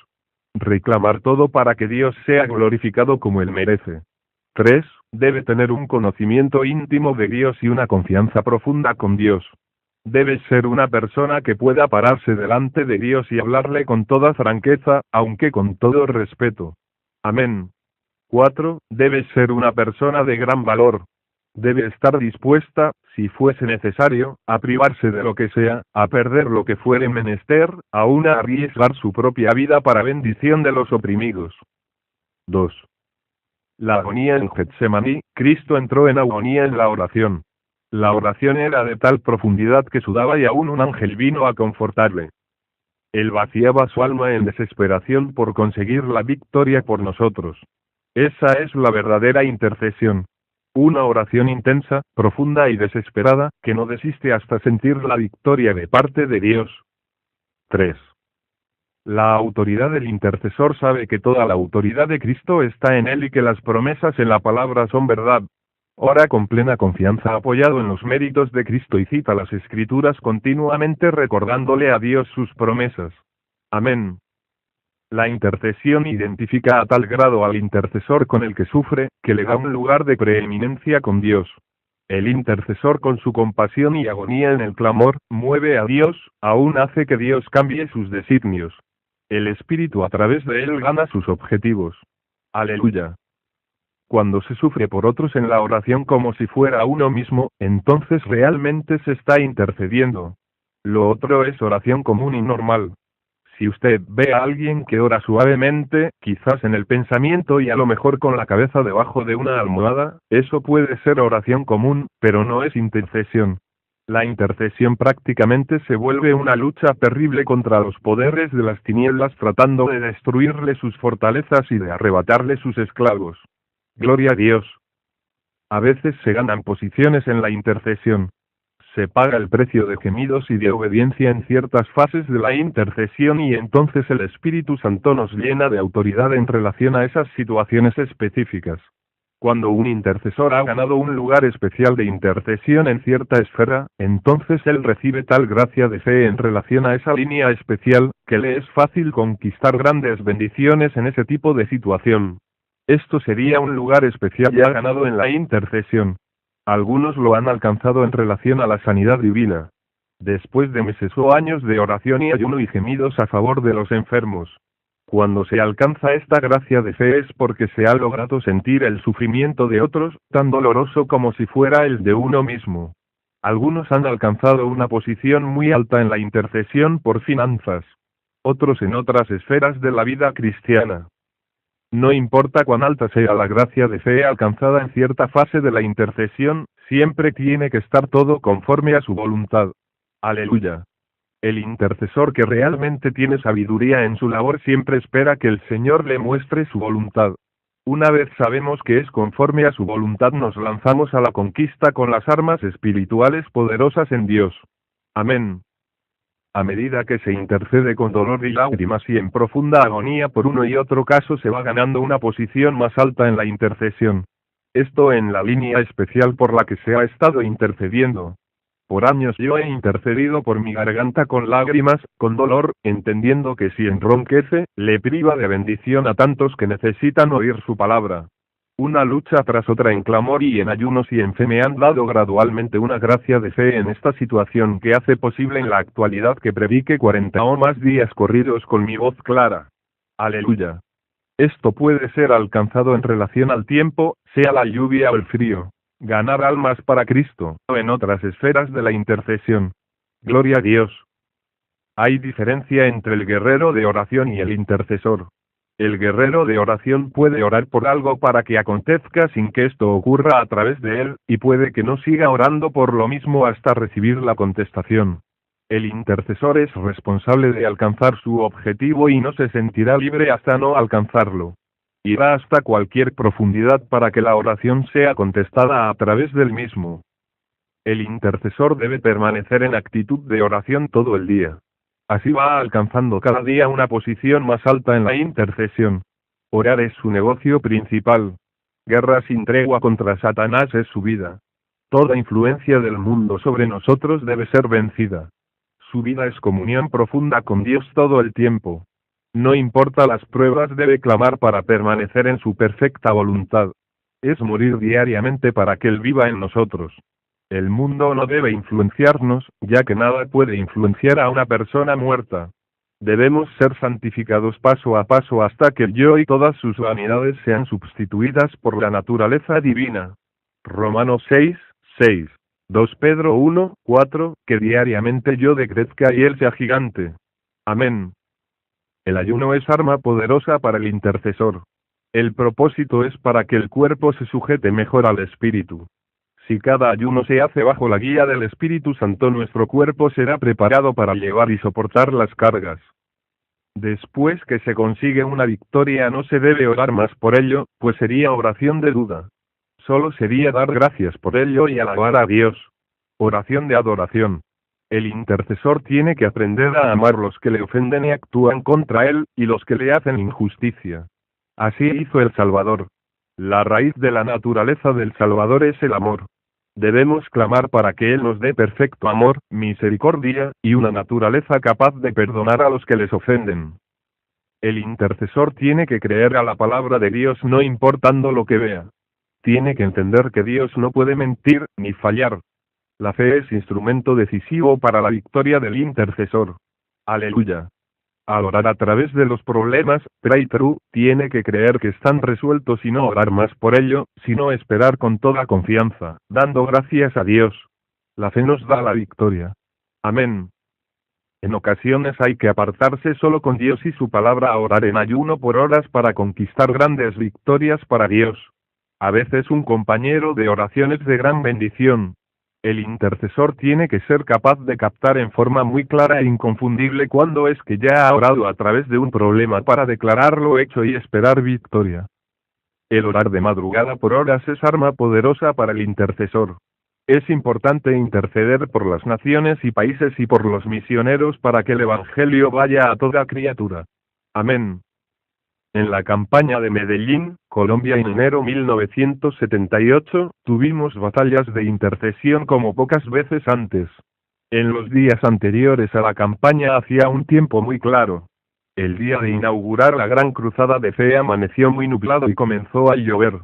Reclamar todo para que Dios sea glorificado como él merece. 3. Debe tener un conocimiento íntimo de Dios y una confianza profunda con Dios. Debe ser una persona que pueda pararse delante de Dios y hablarle con toda franqueza, aunque con todo respeto. Amén. 4. Debe ser una persona de gran valor. Debe estar dispuesta, si fuese necesario, a privarse de lo que sea, a perder lo que fuere menester, aún a arriesgar su propia vida para bendición de los oprimidos. 2. La agonía en Getsemaní. Cristo entró en agonía en la oración. La oración era de tal profundidad que sudaba y aún un ángel vino a confortarle. Él vaciaba su alma en desesperación por conseguir la victoria por nosotros. Esa es la verdadera intercesión. Una oración intensa, profunda y desesperada, que no desiste hasta sentir la victoria de parte de Dios. 3. La autoridad del intercesor sabe que toda la autoridad de Cristo está en él y que las promesas en la palabra son verdad. Ora con plena confianza apoyado en los méritos de Cristo y cita las Escrituras continuamente recordándole a Dios sus promesas. Amén. La intercesión identifica a tal grado al intercesor con el que sufre, que le da un lugar de preeminencia con Dios. El intercesor con su compasión y agonía en el clamor, mueve a Dios, aún hace que Dios cambie sus designios. El Espíritu a través de él gana sus objetivos. Aleluya. Cuando se sufre por otros en la oración como si fuera uno mismo, entonces realmente se está intercediendo. Lo otro es oración común y normal. Si usted ve a alguien que ora suavemente, quizás en el pensamiento y a lo mejor con la cabeza debajo de una almohada, eso puede ser oración común, pero no es intercesión. La intercesión prácticamente se vuelve una lucha terrible contra los poderes de las tinieblas tratando de destruirle sus fortalezas y de arrebatarle sus esclavos. Gloria a Dios. A veces se ganan posiciones en la intercesión. Se paga el precio de gemidos y de obediencia en ciertas fases de la intercesión y entonces el Espíritu Santo nos llena de autoridad en relación a esas situaciones específicas. Cuando un intercesor ha ganado un lugar especial de intercesión en cierta esfera, entonces él recibe tal gracia de fe en relación a esa línea especial, que le es fácil conquistar grandes bendiciones en ese tipo de situación. Esto sería un lugar especial ya ganado en la intercesión. Algunos lo han alcanzado en relación a la sanidad divina. Después de meses o años de oración y ayuno y gemidos a favor de los enfermos. Cuando se alcanza esta gracia de fe es porque se ha logrado sentir el sufrimiento de otros, tan doloroso como si fuera el de uno mismo. Algunos han alcanzado una posición muy alta en la intercesión por finanzas. Otros en otras esferas de la vida cristiana. No importa cuán alta sea la gracia de fe alcanzada en cierta fase de la intercesión, siempre tiene que estar todo conforme a su voluntad. Aleluya. El intercesor que realmente tiene sabiduría en su labor siempre espera que el Señor le muestre su voluntad. Una vez sabemos que es conforme a su voluntad, nos lanzamos a la conquista con las armas espirituales poderosas en Dios. Amén. A medida que se intercede con dolor y lágrimas y en profunda agonía por uno y otro caso, se va ganando una posición más alta en la intercesión. Esto en la línea especial por la que se ha estado intercediendo. Por años yo he intercedido por mi garganta con lágrimas, con dolor, entendiendo que si enronquece, le priva de bendición a tantos que necesitan oír su palabra. Una lucha tras otra en clamor y en ayunos y en fe me han dado gradualmente una gracia de fe en esta situación que hace posible en la actualidad que predique 40 o más días corridos con mi voz clara. Aleluya. Esto puede ser alcanzado en relación al tiempo, sea la lluvia o el frío. ganar almas para Cristo, o en otras esferas de la intercesión. Gloria a Dios. Hay diferencia entre el guerrero de oración y el intercesor. El guerrero de oración puede orar por algo para que acontezca sin que esto ocurra a través de él, y puede que no siga orando por lo mismo hasta recibir la contestación. El intercesor es responsable de alcanzar su objetivo y no se sentirá libre hasta no alcanzarlo. Irá hasta cualquier profundidad para que la oración sea contestada a través del mismo. El intercesor debe permanecer en actitud de oración todo el día. Así va alcanzando cada día una posición más alta en la intercesión. Orar es su negocio principal. Guerra sin tregua contra Satanás es su vida. Toda influencia del mundo sobre nosotros debe ser vencida. Su vida es comunión profunda con Dios todo el tiempo. No importa las pruebas, debe clamar para permanecer en su perfecta voluntad. Es morir diariamente para que Él viva en nosotros. El mundo no debe influenciarnos, ya que nada puede influenciar a una persona muerta. Debemos ser santificados paso a paso hasta que el yo y todas sus vanidades sean sustituidas por la naturaleza divina. Romanos 6, 6. 2 Pedro 1, 4, que diariamente yo decrezca y él sea gigante. Amén. El ayuno es arma poderosa para el intercesor. El propósito es para que el cuerpo se sujete mejor al espíritu. Si cada ayuno se hace bajo la guía del Espíritu Santo, nuestro cuerpo será preparado para llevar y soportar las cargas. Después que se consigue una victoria, no se debe orar más por ello, pues sería oración de duda. Solo sería dar gracias por ello y alabar a Dios. Oración de adoración. El intercesor tiene que aprender a amar los que le ofenden y actúan contra él, y los que le hacen injusticia. Así hizo el Salvador. La raíz de la naturaleza del Salvador es el amor. Debemos clamar para que Él nos dé perfecto amor, misericordia, y una naturaleza capaz de perdonar a los que les ofenden. El intercesor tiene que creer a la palabra de Dios no importando lo que vea. Tiene que entender que Dios no puede mentir, ni fallar. La fe es instrumento decisivo para la victoria del intercesor. Aleluya. Al orar a través de los problemas, breakthrough, tiene que creer que están resueltos y no orar más por ello, sino esperar con toda confianza, dando gracias a Dios. La fe nos da la victoria. Amén. En ocasiones hay que apartarse solo con Dios y su palabra a orar en ayuno por horas para conquistar grandes victorias para Dios. A veces un compañero de oración es de gran bendición. El intercesor tiene que ser capaz de captar en forma muy clara e inconfundible cuándo es que ya ha orado a través de un problema para declararlo hecho y esperar victoria. El orar de madrugada por horas es arma poderosa para el intercesor. Es importante interceder por las naciones y países y por los misioneros para que el Evangelio vaya a toda criatura. Amén. En la campaña de Medellín, Colombia en enero 1978, tuvimos batallas de intercesión como pocas veces antes. En los días anteriores a la campaña hacía un tiempo muy claro. El día de inaugurar la gran cruzada de fe amaneció muy nublado y comenzó a llover.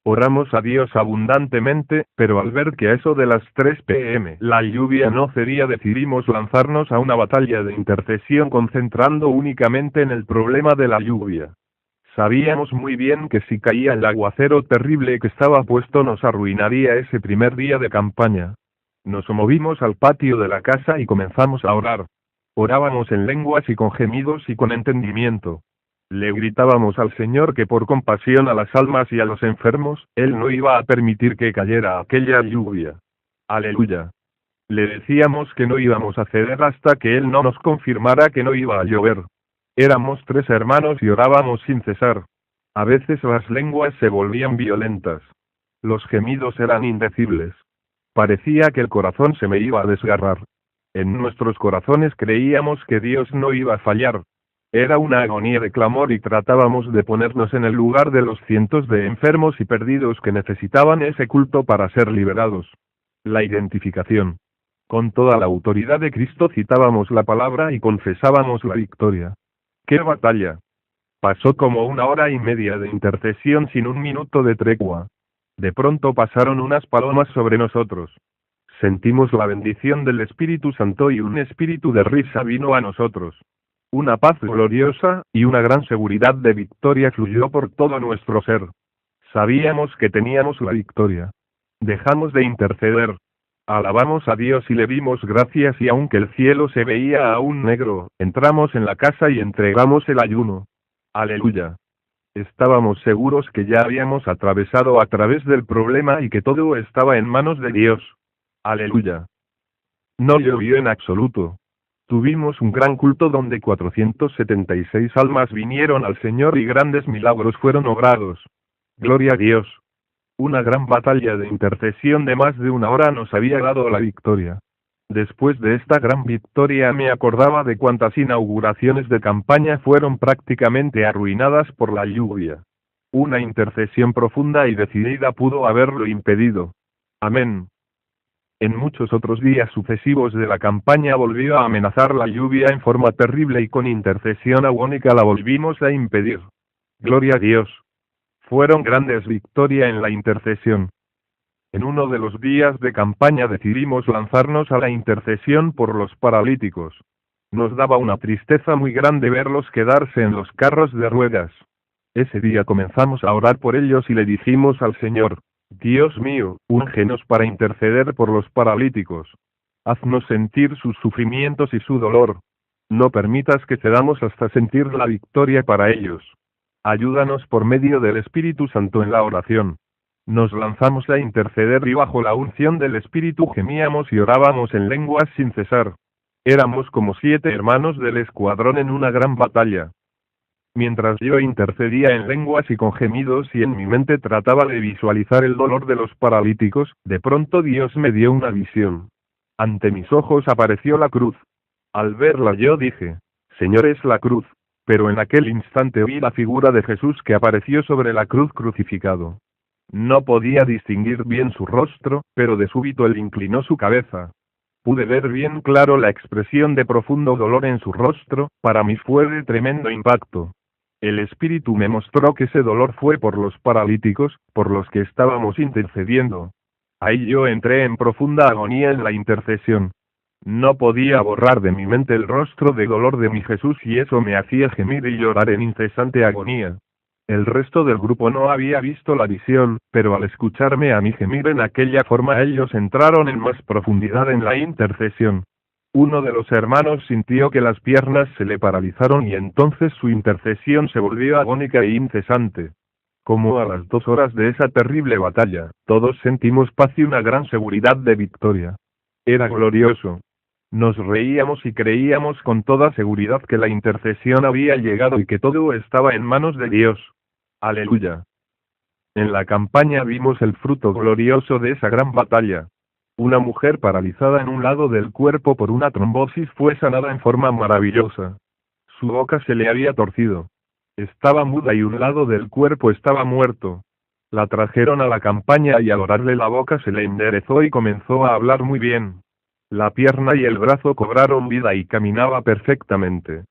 Oramos a Dios abundantemente, pero al ver que a eso de las 3 p.m. la lluvia no cedía, decidimos lanzarnos a una batalla de intercesión concentrando únicamente en el problema de la lluvia. Sabíamos muy bien que si caía el aguacero terrible que estaba puesto nos arruinaría ese primer día de campaña. Nos movimos al patio de la casa y comenzamos a orar. Orábamos en lenguas y con gemidos y con entendimiento. Le gritábamos al Señor que por compasión a las almas y a los enfermos, Él no iba a permitir que cayera aquella lluvia. Aleluya. Le decíamos que no íbamos a ceder hasta que Él no nos confirmara que no iba a llover. Éramos 3 hermanos y orábamos sin cesar. A veces las lenguas se volvían violentas. Los gemidos eran indecibles. Parecía que el corazón se me iba a desgarrar. En nuestros corazones creíamos que Dios no iba a fallar. Era una agonía de clamor y tratábamos de ponernos en el lugar de los cientos de enfermos y perdidos que necesitaban ese culto para ser liberados. La identificación. Con toda la autoridad de Cristo citábamos la palabra y confesábamos la victoria. ¡Qué batalla! Pasó como 1 hora y media de intercesión sin un minuto de tregua. De pronto pasaron unas palomas sobre nosotros. Sentimos la bendición del Espíritu Santo y un espíritu de risa vino a nosotros. Una paz gloriosa, y una gran seguridad de victoria fluyó por todo nuestro ser. Sabíamos que teníamos la victoria. Dejamos de interceder. Alabamos a Dios y le dimos gracias, y aunque el cielo se veía aún negro, entramos en la casa y entregamos el ayuno. Aleluya. Estábamos seguros que ya habíamos atravesado a través del problema y que todo estaba en manos de Dios. Aleluya. No llovió en absoluto. Tuvimos un gran culto donde 476 almas vinieron al Señor y grandes milagros fueron obrados. Gloria a Dios. Una gran batalla de intercesión de más de una hora nos había dado la victoria. Después de esta gran victoria me acordaba de cuántas inauguraciones de campaña fueron prácticamente arruinadas por la lluvia. Una intercesión profunda y decidida pudo haberlo impedido. Amén. En muchos otros días sucesivos de la campaña volvió a amenazar la lluvia en forma terrible y con intercesión agónica la volvimos a impedir. Gloria a Dios. Fueron grandes victorias en la intercesión. En uno de los días de campaña decidimos lanzarnos a la intercesión por los paralíticos. Nos daba una tristeza muy grande verlos quedarse en los carros de ruedas. Ese día comenzamos a orar por ellos y le dijimos al Señor: Dios mío, úngenos para interceder por los paralíticos. Haznos sentir sus sufrimientos y su dolor. No permitas que cedamos hasta sentir la victoria para ellos. Ayúdanos por medio del Espíritu Santo en la oración. Nos lanzamos a interceder y bajo la unción del Espíritu gemíamos y orábamos en lenguas sin cesar. Éramos como 7 hermanos del escuadrón en una gran batalla. Mientras yo intercedía en lenguas y con gemidos y en mi mente trataba de visualizar el dolor de los paralíticos, de pronto Dios me dio una visión. Ante mis ojos apareció la cruz. Al verla yo dije: Señor, es la cruz. Pero en aquel instante vi la figura de Jesús que apareció sobre la cruz crucificado. No podía distinguir bien su rostro, pero de súbito él inclinó su cabeza. Pude ver bien claro la expresión de profundo dolor en su rostro. Para mí fue de tremendo impacto. El Espíritu me mostró que ese dolor fue por los paralíticos, por los que estábamos intercediendo. Ahí yo entré en profunda agonía en la intercesión. No podía borrar de mi mente el rostro de dolor de mi Jesús y eso me hacía gemir y llorar en incesante agonía. El resto del grupo no había visto la visión, pero al escucharme a mí gemir en aquella forma ellos entraron en más profundidad en la intercesión. Uno de los hermanos sintió que las piernas se le paralizaron y entonces su intercesión se volvió agónica e incesante. Como a las 2 horas de esa terrible batalla, todos sentimos paz y una gran seguridad de victoria. Era glorioso. Nos reíamos y creíamos con toda seguridad que la intercesión había llegado y que todo estaba en manos de Dios. Aleluya. En la campaña vimos el fruto glorioso de esa gran batalla. Una mujer paralizada en un lado del cuerpo por una trombosis fue sanada en forma maravillosa. Su boca se le había torcido. Estaba muda y un lado del cuerpo estaba muerto. La trajeron a la campaña y al orarle la boca se le enderezó y comenzó a hablar muy bien. La pierna y el brazo cobraron vida y caminaba perfectamente.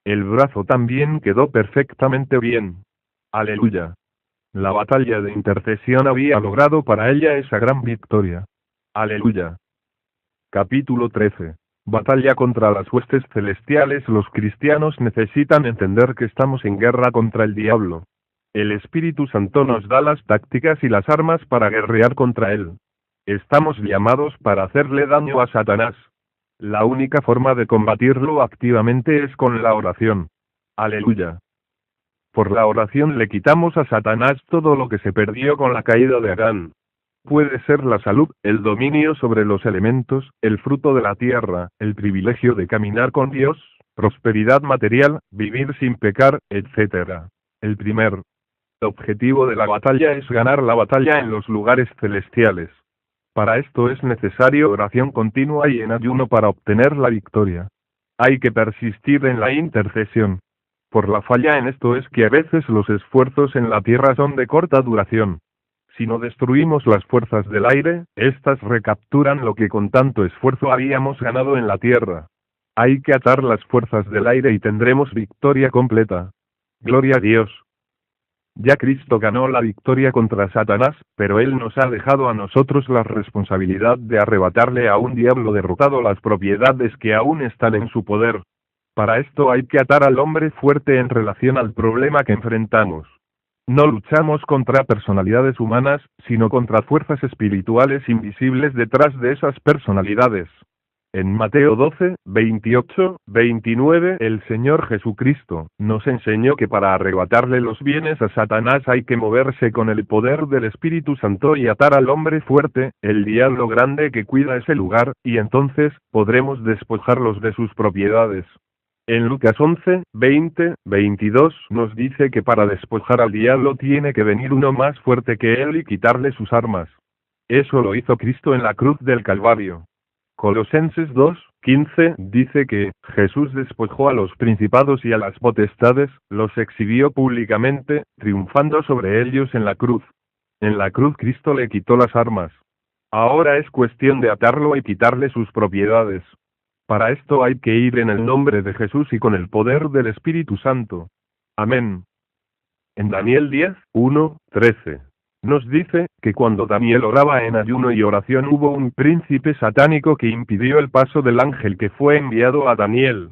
El brazo también quedó perfectamente bien. Aleluya. La batalla de intercesión había logrado para ella esa gran victoria. Aleluya. Capítulo 13. Batalla contra las huestes celestiales. Los cristianos necesitan entender que estamos en guerra contra el diablo. El Espíritu Santo nos da las tácticas y las armas para guerrear contra él. Estamos llamados para hacerle daño a Satanás. La única forma de combatirlo activamente es con la oración. Aleluya. Por la oración le quitamos a Satanás todo lo que se perdió con la caída de Adán. Puede ser la salud, el dominio sobre los elementos, el fruto de la tierra, el privilegio de caminar con Dios, prosperidad material, vivir sin pecar, etc. El primer objetivo de la batalla es ganar la batalla en los lugares celestiales. Para esto es necesario oración continua y en ayuno para obtener la victoria. Hay que persistir en la intercesión. Por la falla en esto es que a veces los esfuerzos en la tierra son de corta duración. Si no destruimos las fuerzas del aire, éstas recapturan lo que con tanto esfuerzo habíamos ganado en la tierra. Hay que atar las fuerzas del aire y tendremos victoria completa. Gloria a Dios. Ya Cristo ganó la victoria contra Satanás, pero Él nos ha dejado a nosotros la responsabilidad de arrebatarle a un diablo derrotado las propiedades que aún están en su poder. Para esto hay que atar al hombre fuerte en relación al problema que enfrentamos. No luchamos contra personalidades humanas, sino contra fuerzas espirituales invisibles detrás de esas personalidades. En Mateo 12, 28, 29, el Señor Jesucristo nos enseñó que para arrebatarle los bienes a Satanás hay que moverse con el poder del Espíritu Santo y atar al hombre fuerte, el diablo grande que cuida ese lugar, y entonces podremos despojarlos de sus propiedades. En Lucas 11, 20, 22 nos dice que para despojar al diablo tiene que venir uno más fuerte que él y quitarle sus armas. Eso lo hizo Cristo en la cruz del Calvario. Colosenses 2, 15 dice que Jesús despojó a los principados y a las potestades, los exhibió públicamente, triunfando sobre ellos en la cruz. En la cruz Cristo le quitó las armas. Ahora es cuestión de atarlo y quitarle sus propiedades. Para esto hay que ir en el nombre de Jesús y con el poder del Espíritu Santo. Amén. En Daniel 10, 1, 13. Nos dice que cuando Daniel oraba en ayuno y oración hubo un príncipe satánico que impidió el paso del ángel que fue enviado a Daniel.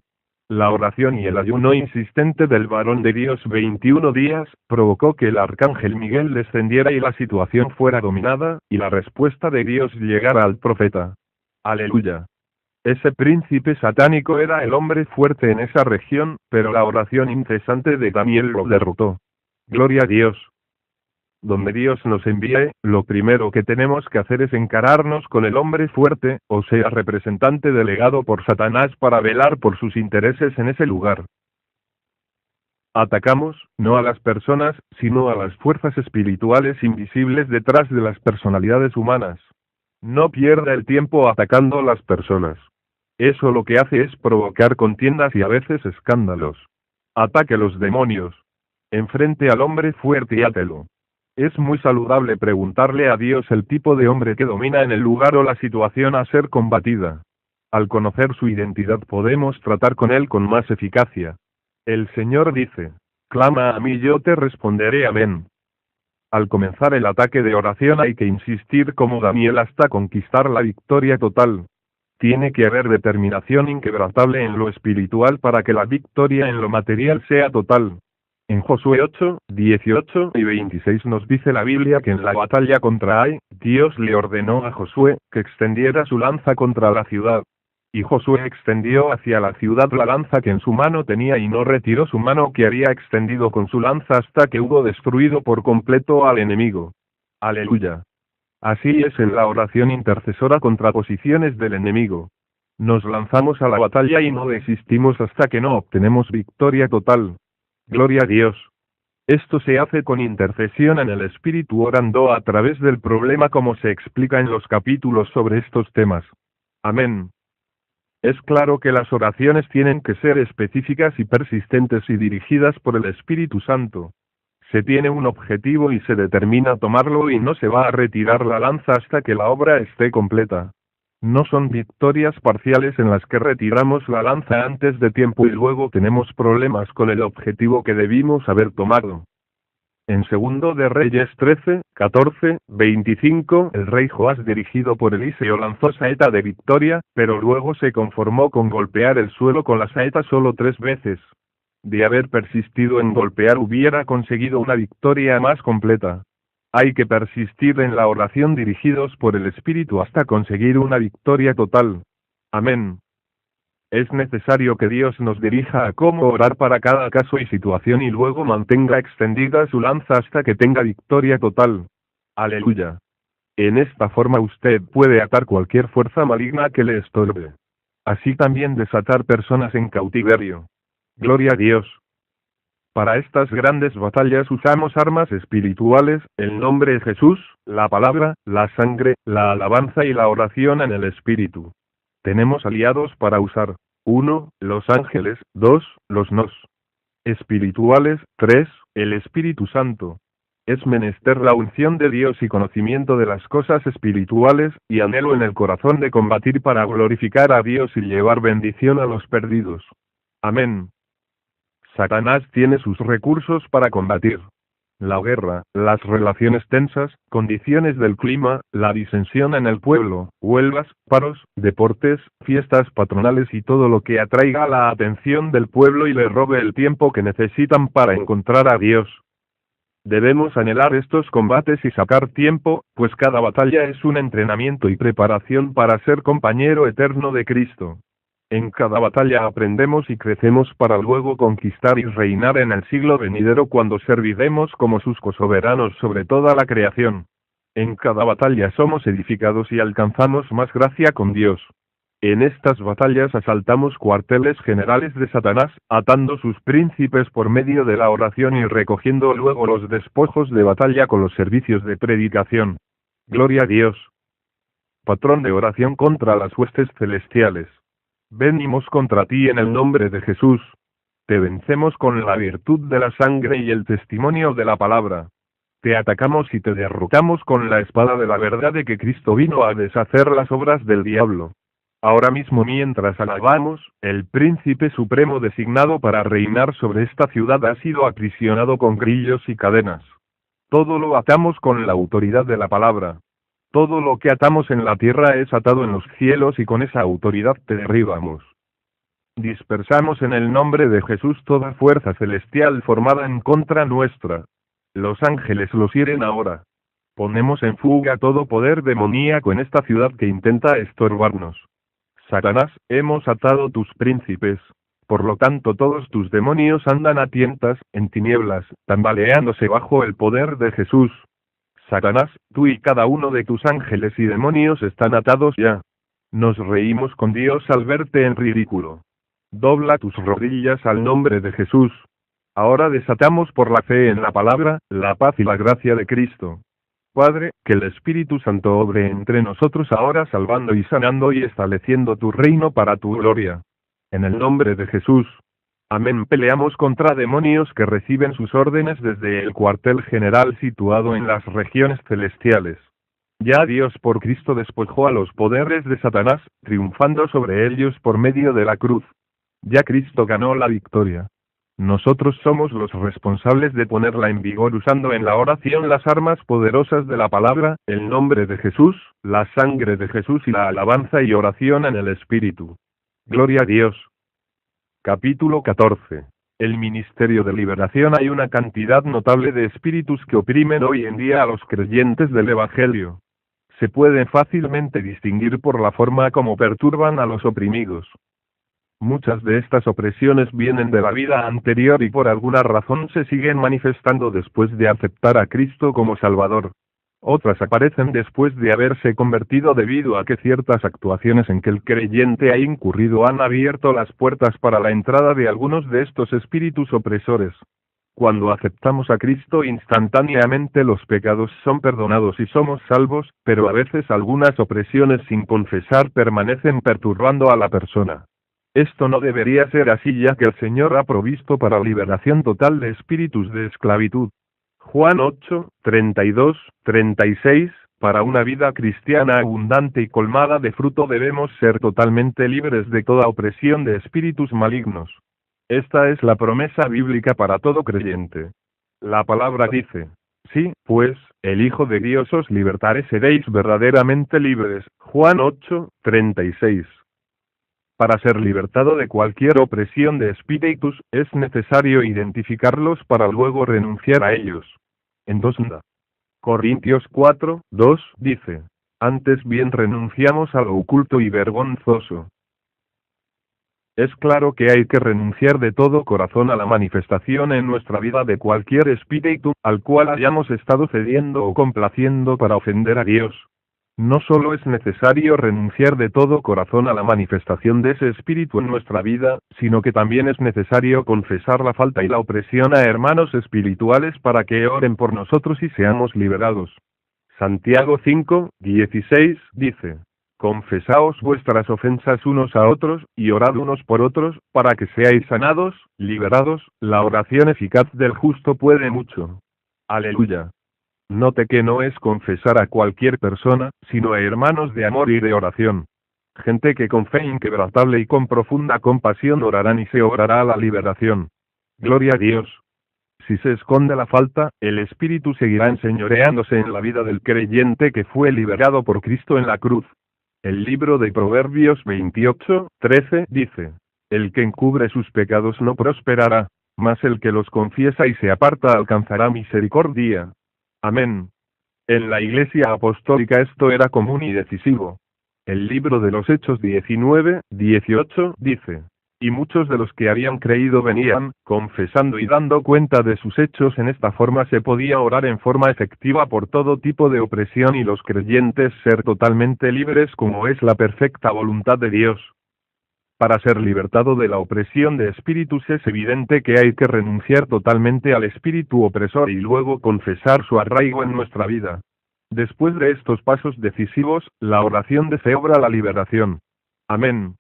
La oración y el ayuno insistente del varón de Dios 21 días, provocó que el arcángel Miguel descendiera y la situación fuera dominada, y la respuesta de Dios llegara al profeta. Aleluya. Ese príncipe satánico era el hombre fuerte en esa región, pero la oración incesante de Daniel lo derrotó. Gloria a Dios. Donde Dios nos envíe, lo primero que tenemos que hacer es encararnos con el hombre fuerte, o sea representante delegado por Satanás para velar por sus intereses en ese lugar. Atacamos, no a las personas, sino a las fuerzas espirituales invisibles detrás de las personalidades humanas. No pierda el tiempo atacando a las personas. Eso lo que hace es provocar contiendas y a veces escándalos. Ataque los demonios. Enfrente al hombre fuerte y átelo. Es muy saludable preguntarle a Dios el tipo de hombre que domina en el lugar o la situación a ser combatida. Al conocer su identidad podemos tratar con él con más eficacia. El Señor dice, clama a mí y yo te responderé amén. Al comenzar el ataque de oración hay que insistir como Daniel hasta conquistar la victoria total. Tiene que haber determinación inquebrantable en lo espiritual para que la victoria en lo material sea total. En Josué 8, 18 y 26 nos dice la Biblia que en la batalla contra Ai, Dios le ordenó a Josué que extendiera su lanza contra la ciudad. Y Josué extendió hacia la ciudad la lanza que en su mano tenía y no retiró su mano que había extendido con su lanza hasta que hubo destruido por completo al enemigo. Aleluya. Así es en la oración intercesora contra posiciones del enemigo. Nos lanzamos a la batalla y no desistimos hasta que no obtenemos victoria total. Gloria a Dios. Esto se hace con intercesión en el Espíritu orando a través del problema como se explica en los capítulos sobre estos temas. Amén. Es claro que las oraciones tienen que ser específicas y persistentes y dirigidas por el Espíritu Santo. Se tiene un objetivo y se determina tomarlo y no se va a retirar la lanza hasta que la obra esté completa. No son victorias parciales en las que retiramos la lanza antes de tiempo y luego tenemos problemas con el objetivo que debimos haber tomado. En Segundo de Reyes 13, 14, 25, el rey Joás dirigido por Eliseo lanzó saeta de victoria, pero luego se conformó con golpear el suelo con la saeta solo 3 veces. De haber persistido en golpear hubiera conseguido una victoria más completa. Hay que persistir en la oración dirigidos por el Espíritu hasta conseguir una victoria total. Amén. Es necesario que Dios nos dirija a cómo orar para cada caso y situación y luego mantenga extendida su lanza hasta que tenga victoria total. Aleluya. En esta forma usted puede atar cualquier fuerza maligna que le estorbe. Así también desatar personas en cautiverio. Gloria a Dios. Para estas grandes batallas usamos armas espirituales, el nombre de Jesús, la palabra, la sangre, la alabanza y la oración en el Espíritu. Tenemos aliados para usar. 1. Los ángeles. 2. Los nos espirituales. 3. El Espíritu Santo. Es menester la unción de Dios y conocimiento de las cosas espirituales, y anhelo en el corazón de combatir para glorificar a Dios y llevar bendición a los perdidos. Amén. Satanás tiene sus recursos para combatir. La guerra, las relaciones tensas, condiciones del clima, la disensión en el pueblo, huelgas, paros, deportes, fiestas patronales y todo lo que atraiga la atención del pueblo y le robe el tiempo que necesitan para encontrar a Dios. Debemos anhelar estos combates y sacar tiempo, pues cada batalla es un entrenamiento y preparación para ser compañero eterno de Cristo. En cada batalla aprendemos y crecemos para luego conquistar y reinar en el siglo venidero cuando serviremos como sus cosoberanos sobre toda la creación. En cada batalla somos edificados y alcanzamos más gracia con Dios. En estas batallas asaltamos cuarteles generales de Satanás, atando sus príncipes por medio de la oración y recogiendo luego los despojos de batalla con los servicios de predicación. Gloria a Dios. Patrón de oración contra las huestes celestiales. Venimos contra ti en el nombre de Jesús. Te vencemos con la virtud de la sangre y el testimonio de la palabra. Te atacamos y te derrotamos con la espada de la verdad de que Cristo vino a deshacer las obras del diablo. Ahora mismo mientras alabamos, el príncipe supremo designado para reinar sobre esta ciudad ha sido aprisionado con grillos y cadenas. Todo lo atamos con la autoridad de la palabra. Todo lo que atamos en la tierra es atado en los cielos y con esa autoridad te derribamos. Dispersamos en el nombre de Jesús toda fuerza celestial formada en contra nuestra. Los ángeles los hieren ahora. Ponemos en fuga todo poder demoníaco en esta ciudad que intenta estorbarnos. Satanás, hemos atado tus príncipes. Por lo tanto todos tus demonios andan a tientas, en tinieblas, tambaleándose bajo el poder de Jesús. Satanás, tú y cada uno de tus ángeles y demonios están atados ya. Nos reímos con Dios al verte en ridículo. Dobla tus rodillas al nombre de Jesús. Ahora desatamos por la fe en la palabra, la paz y la gracia de Cristo. Padre, que el Espíritu Santo obre entre nosotros ahora salvando y sanando y estableciendo tu reino para tu gloria. En el nombre de Jesús. Amén. Peleamos contra demonios que reciben sus órdenes desde el cuartel general situado en las regiones celestiales. Ya Dios por Cristo despojó a los poderes de Satanás, triunfando sobre ellos por medio de la cruz. Ya Cristo ganó la victoria. Nosotros somos los responsables de ponerla en vigor usando en la oración las armas poderosas de la palabra, el nombre de Jesús, la sangre de Jesús y la alabanza y oración en el Espíritu. Gloria a Dios. Capítulo 14. El ministerio de liberación. Hay una cantidad notable de espíritus que oprimen hoy en día a los creyentes del Evangelio. Se puede fácilmente distinguir por la forma como perturban a los oprimidos. Muchas de estas opresiones vienen de la vida anterior y por alguna razón se siguen manifestando después de aceptar a Cristo como Salvador. Otras aparecen después de haberse convertido debido a que ciertas actuaciones en que el creyente ha incurrido han abierto las puertas para la entrada de algunos de estos espíritus opresores. Cuando aceptamos a Cristo instantáneamente los pecados son perdonados y somos salvos, pero a veces algunas opresiones sin confesar permanecen perturbando a la persona. Esto no debería ser así ya que el Señor ha provisto para liberación total de espíritus de esclavitud. Juan 8, 32, 36, para una vida cristiana abundante y colmada de fruto debemos ser totalmente libres de toda opresión de espíritus malignos. Esta es la promesa bíblica para todo creyente. La palabra dice, sí, pues, el Hijo de Dios os libertará, seréis verdaderamente libres. Juan 8, 36. Para ser libertado de cualquier opresión de espíritus, es necesario identificarlos para luego renunciar a ellos. En 2 Corintios 4, 2, dice, antes bien renunciamos a lo oculto y vergonzoso. Es claro que hay que renunciar de todo corazón a la manifestación en nuestra vida de cualquier espíritu, al cual hayamos estado cediendo o complaciendo para ofender a Dios. No solo es necesario renunciar de todo corazón a la manifestación de ese espíritu en nuestra vida, sino que también es necesario confesar la falta y la opresión a hermanos espirituales para que oren por nosotros y seamos liberados. Santiago 5, 16, dice, confesaos vuestras ofensas unos a otros, y orad unos por otros, para que seáis sanados, liberados. La oración eficaz del justo puede mucho. Aleluya. Note que no es confesar a cualquier persona, sino a hermanos de amor y de oración. Gente que con fe inquebrantable y con profunda compasión orarán y se obrará la liberación. Gloria a Dios. Si se esconde la falta, el Espíritu seguirá enseñoreándose en la vida del creyente que fue liberado por Cristo en la cruz. El libro de Proverbios 28, 13 dice, el que encubre sus pecados no prosperará. mas el que los confiesa y se aparta alcanzará misericordia. Amén. En la Iglesia Apostólica esto era común y decisivo. El libro de los Hechos 19:18 dice: y muchos de los que habían creído venían, confesando y dando cuenta de sus hechos. En esta forma se podía orar en forma efectiva por todo tipo de opresión y los creyentes ser totalmente libres como es la perfecta voluntad de Dios. Para ser libertado de la opresión de espíritus es evidente que hay que renunciar totalmente al espíritu opresor y luego confesar su arraigo en nuestra vida. Después de estos pasos decisivos, la oración de fe obra la liberación. Amén.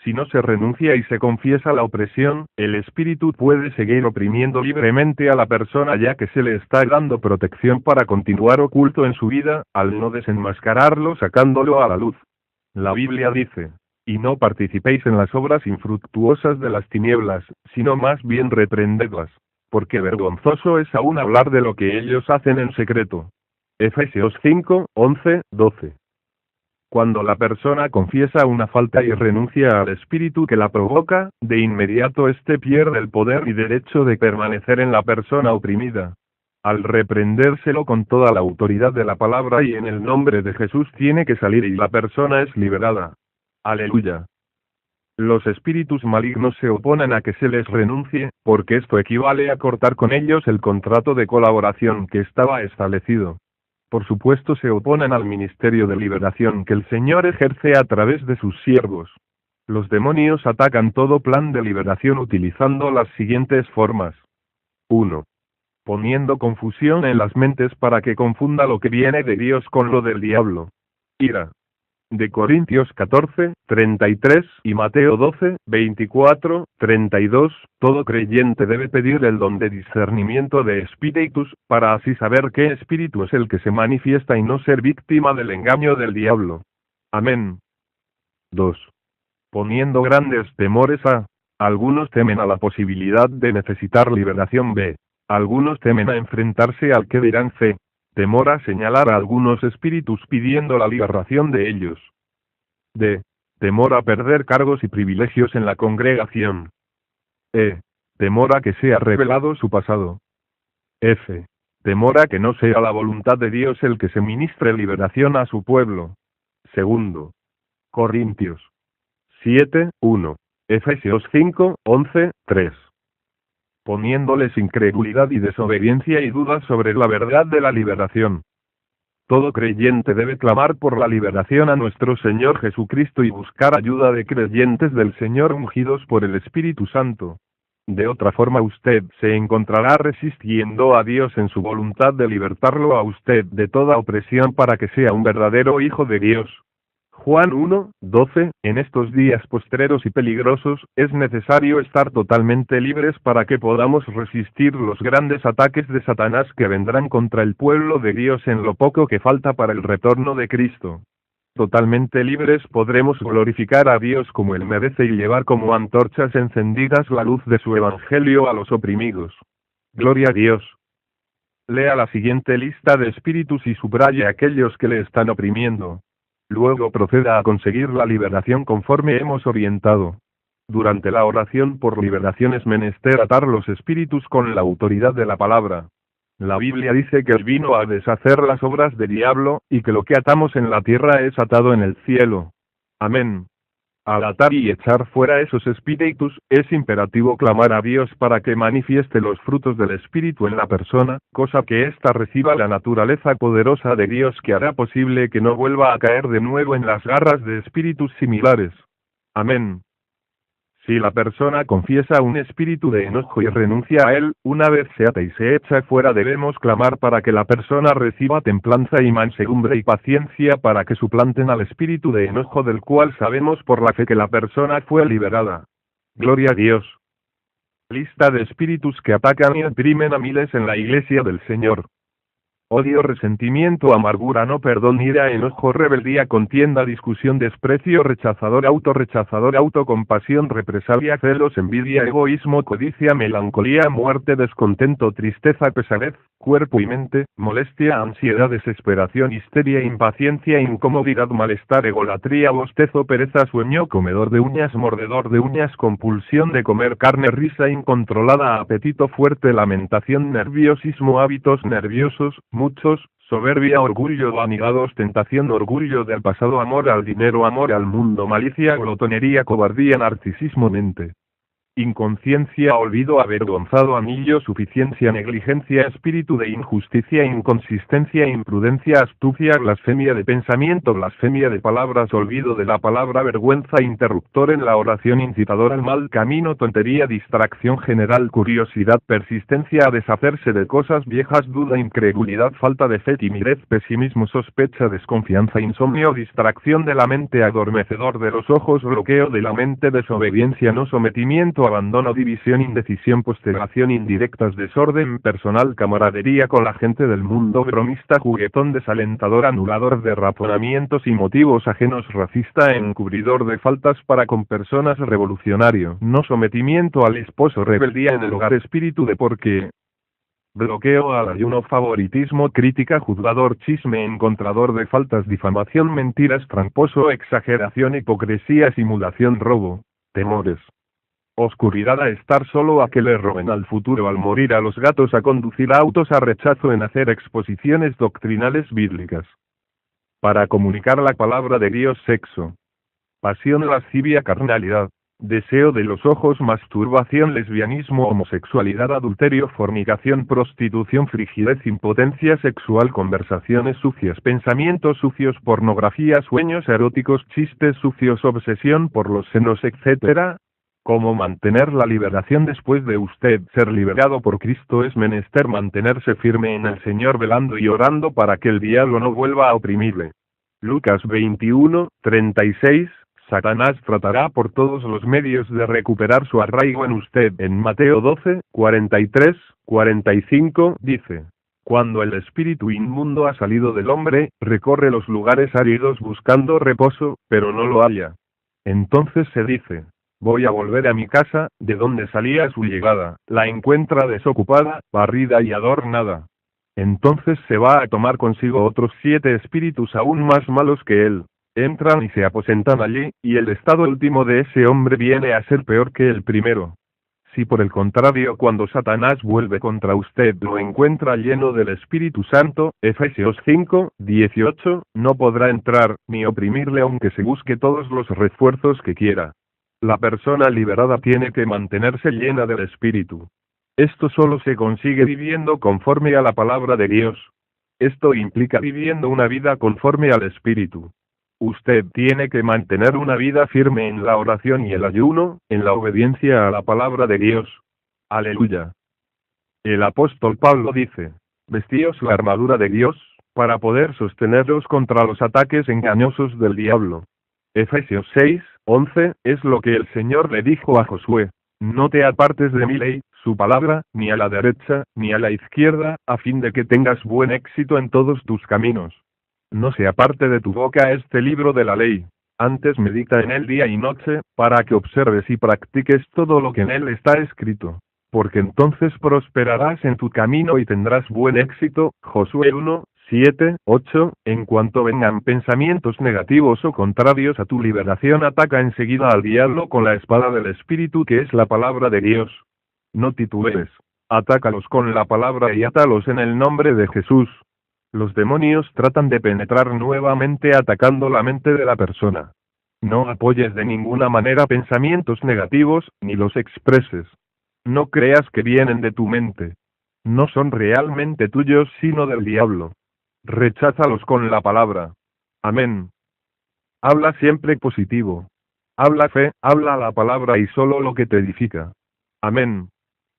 Si no se renuncia y se confiesa la opresión, el espíritu puede seguir oprimiendo libremente a la persona ya que se le está dando protección para continuar oculto en su vida, al no desenmascararlo sacándolo a la luz. La Biblia dice: y no participéis en las obras infructuosas de las tinieblas, sino más bien reprendedlas, porque vergonzoso es aún hablar de lo que ellos hacen en secreto. Efesios 5:11-12. Cuando la persona confiesa una falta y renuncia al espíritu que la provoca, de inmediato éste pierde el poder y derecho de permanecer en la persona oprimida. Al reprendérselo con toda la autoridad de la palabra y en el nombre de Jesús tiene que salir y la persona es liberada. Aleluya. Los espíritus malignos se oponen a que se les renuncie, porque esto equivale a cortar con ellos el contrato de colaboración que estaba establecido. Por supuesto se oponen al ministerio de liberación que el Señor ejerce a través de sus siervos. Los demonios atacan todo plan de liberación utilizando las siguientes formas. 1. Poniendo confusión en las mentes para que confunda lo que viene de Dios con lo del diablo. Ira. De Corintios 14:33 y Mateo 12:24-32, todo creyente debe pedir el don de discernimiento de espíritus, para así saber qué espíritu es el que se manifiesta y no ser víctima del engaño del diablo. Amén. 2. Poniendo grandes temores a. Algunos temen a la posibilidad de necesitar liberación b. Algunos temen a enfrentarse al que dirán c. Temor a señalar a algunos espíritus pidiendo la liberación de ellos. D. Temor a perder cargos y privilegios en la congregación. E. Temor a que sea revelado su pasado. F. Temor a que no sea la voluntad de Dios el que se ministre liberación a su pueblo. Segundo. Corintios 7:1. Efesios 5:11-3. Poniéndoles incredulidad y desobediencia y dudas sobre la verdad de la liberación. Todo creyente debe clamar por la liberación a nuestro Señor Jesucristo y buscar ayuda de creyentes del Señor ungidos por el Espíritu Santo. De otra forma usted se encontrará resistiendo a Dios en su voluntad de libertarlo a usted de toda opresión para que sea un verdadero hijo de Dios. Juan 1:12. En estos días postreros y peligrosos, es necesario estar totalmente libres para que podamos resistir los grandes ataques de Satanás que vendrán contra el pueblo de Dios en lo poco que falta para el retorno de Cristo. Totalmente libres podremos glorificar a Dios como Él merece y llevar como antorchas encendidas la luz de su evangelio a los oprimidos. Gloria a Dios. Lea la siguiente lista de espíritus y subraye a aquellos que le están oprimiendo. Luego proceda a conseguir la liberación conforme hemos orientado. Durante la oración por liberación es menester atar los espíritus con la autoridad de la palabra. La Biblia dice que Él vino a deshacer las obras del diablo, y que lo que atamos en la tierra es atado en el cielo. Amén. Al atar y echar fuera esos espíritus, es imperativo clamar a Dios para que manifieste los frutos del Espíritu en la persona, cosa que ésta reciba la naturaleza poderosa de Dios que hará posible que no vuelva a caer de nuevo en las garras de espíritus similares. Amén. Si la persona confiesa un espíritu de enojo y renuncia a él, una vez se ata y se echa fuera debemos clamar para que la persona reciba templanza y mansedumbre y paciencia para que suplanten al espíritu de enojo del cual sabemos por la fe que la persona fue liberada. Gloria a Dios. Lista de espíritus que atacan y oprimen a miles en la iglesia del Señor. Odio, resentimiento, amargura, no perdón, ira, enojo, rebeldía, contienda, discusión, desprecio, rechazador, autocompasión, represalia, celos, envidia, egoísmo, codicia, melancolía, muerte, descontento, tristeza, pesadez, cuerpo y mente, molestia, ansiedad, desesperación, histeria, impaciencia, incomodidad, malestar, egolatría, bostezo, pereza, sueño, comedor de uñas, mordedor de uñas, compulsión de comer carne, risa incontrolada, apetito fuerte, lamentación, nerviosismo, hábitos nerviosos, muchos, soberbia, orgullo, vanidad, ostentación, orgullo del pasado, amor al dinero, amor al mundo, malicia, glotonería, cobardía, narcisismo, mente, inconsciencia, olvido, avergonzado, anillo, suficiencia, negligencia, espíritu de injusticia, inconsistencia, imprudencia, astucia, blasfemia de pensamiento, blasfemia de palabras, olvido de la palabra, vergüenza, interruptor en la oración, incitador al mal camino, tontería, distracción general, curiosidad, persistencia a deshacerse de cosas viejas, duda, incredulidad, falta de fe, timidez, pesimismo, sospecha, desconfianza, insomnio, distracción de la mente, adormecedor de los ojos, bloqueo de la mente, desobediencia, no sometimiento, abandono, división, indecisión, postergación, indirectas, desorden personal, camaradería con la gente del mundo, bromista, juguetón, desalentador, anulador de razonamientos y motivos ajenos, racista, encubridor de faltas para con personas, revolucionario, no sometimiento al esposo, rebeldía en el hogar, espíritu de porque, bloqueo al ayuno, favoritismo, crítica, juzgador, chisme, encontrador de faltas, difamación, mentiras, tramposo, exageración, hipocresía, simulación, robo, temores, oscuridad, a estar solo, a que le roben, al futuro, al morir, a los gatos, a conducir autos, a rechazo en hacer exposiciones doctrinales bíblicas, para comunicar la palabra de Dios, sexo, pasión, lascivia, carnalidad, deseo de los ojos, masturbación, lesbianismo, homosexualidad, adulterio, fornicación, prostitución, frigidez, impotencia sexual, conversaciones sucias, pensamientos sucios, pornografía, sueños eróticos, chistes sucios, obsesión por los senos, etc. Cómo mantener la liberación después de usted ser liberado por Cristo. Es menester mantenerse firme en el Señor, velando y orando para que el diablo no vuelva a oprimirle. Lucas 21:36. Satanás tratará por todos los medios de recuperar su arraigo en usted. En Mateo 12:43-45 dice: cuando el espíritu inmundo ha salido del hombre, recorre los lugares áridos buscando reposo, pero no lo halla. Entonces se dice: voy a volver a mi casa, de donde salí a su llegada. La encuentra desocupada, barrida y adornada. Entonces se va a tomar consigo otros 7 espíritus aún más malos que él. Entran y se aposentan allí, y el estado último de ese hombre viene a ser peor que el primero. Si por el contrario, cuando Satanás vuelve contra usted lo encuentra lleno del Espíritu Santo, Efesios 5:18, no podrá entrar, ni oprimirle aunque se busque todos los refuerzos que quiera. La persona liberada tiene que mantenerse llena del Espíritu. Esto solo se consigue viviendo conforme a la palabra de Dios. Esto implica viviendo una vida conforme al Espíritu. Usted tiene que mantener una vida firme en la oración y el ayuno, en la obediencia a la palabra de Dios. Aleluya. El apóstol Pablo dice: vestíos la armadura de Dios, para poder sosteneros contra los ataques engañosos del diablo. Efesios 6:11, es lo que el Señor le dijo a Josué: no te apartes de mi ley, su palabra, ni a la derecha, ni a la izquierda, a fin de que tengas buen éxito en todos tus caminos. No se aparte de tu boca este libro de la ley. Antes medita en él día y noche, para que observes y practiques todo lo que en él está escrito. Porque entonces prosperarás en tu camino y tendrás buen éxito. Josué 1:7-8. En cuanto vengan pensamientos negativos o contrarios a tu liberación, ataca enseguida al diablo con la espada del Espíritu, que es la palabra de Dios. No titubees. Atácalos con la palabra y átalos en el nombre de Jesús. Los demonios tratan de penetrar nuevamente atacando la mente de la persona. No apoyes de ninguna manera pensamientos negativos, ni los expreses. No creas que vienen de tu mente. No son realmente tuyos sino del diablo. Recházalos con la palabra. Amén. Habla siempre positivo. Habla fe, habla la palabra y solo lo que te edifica. Amén.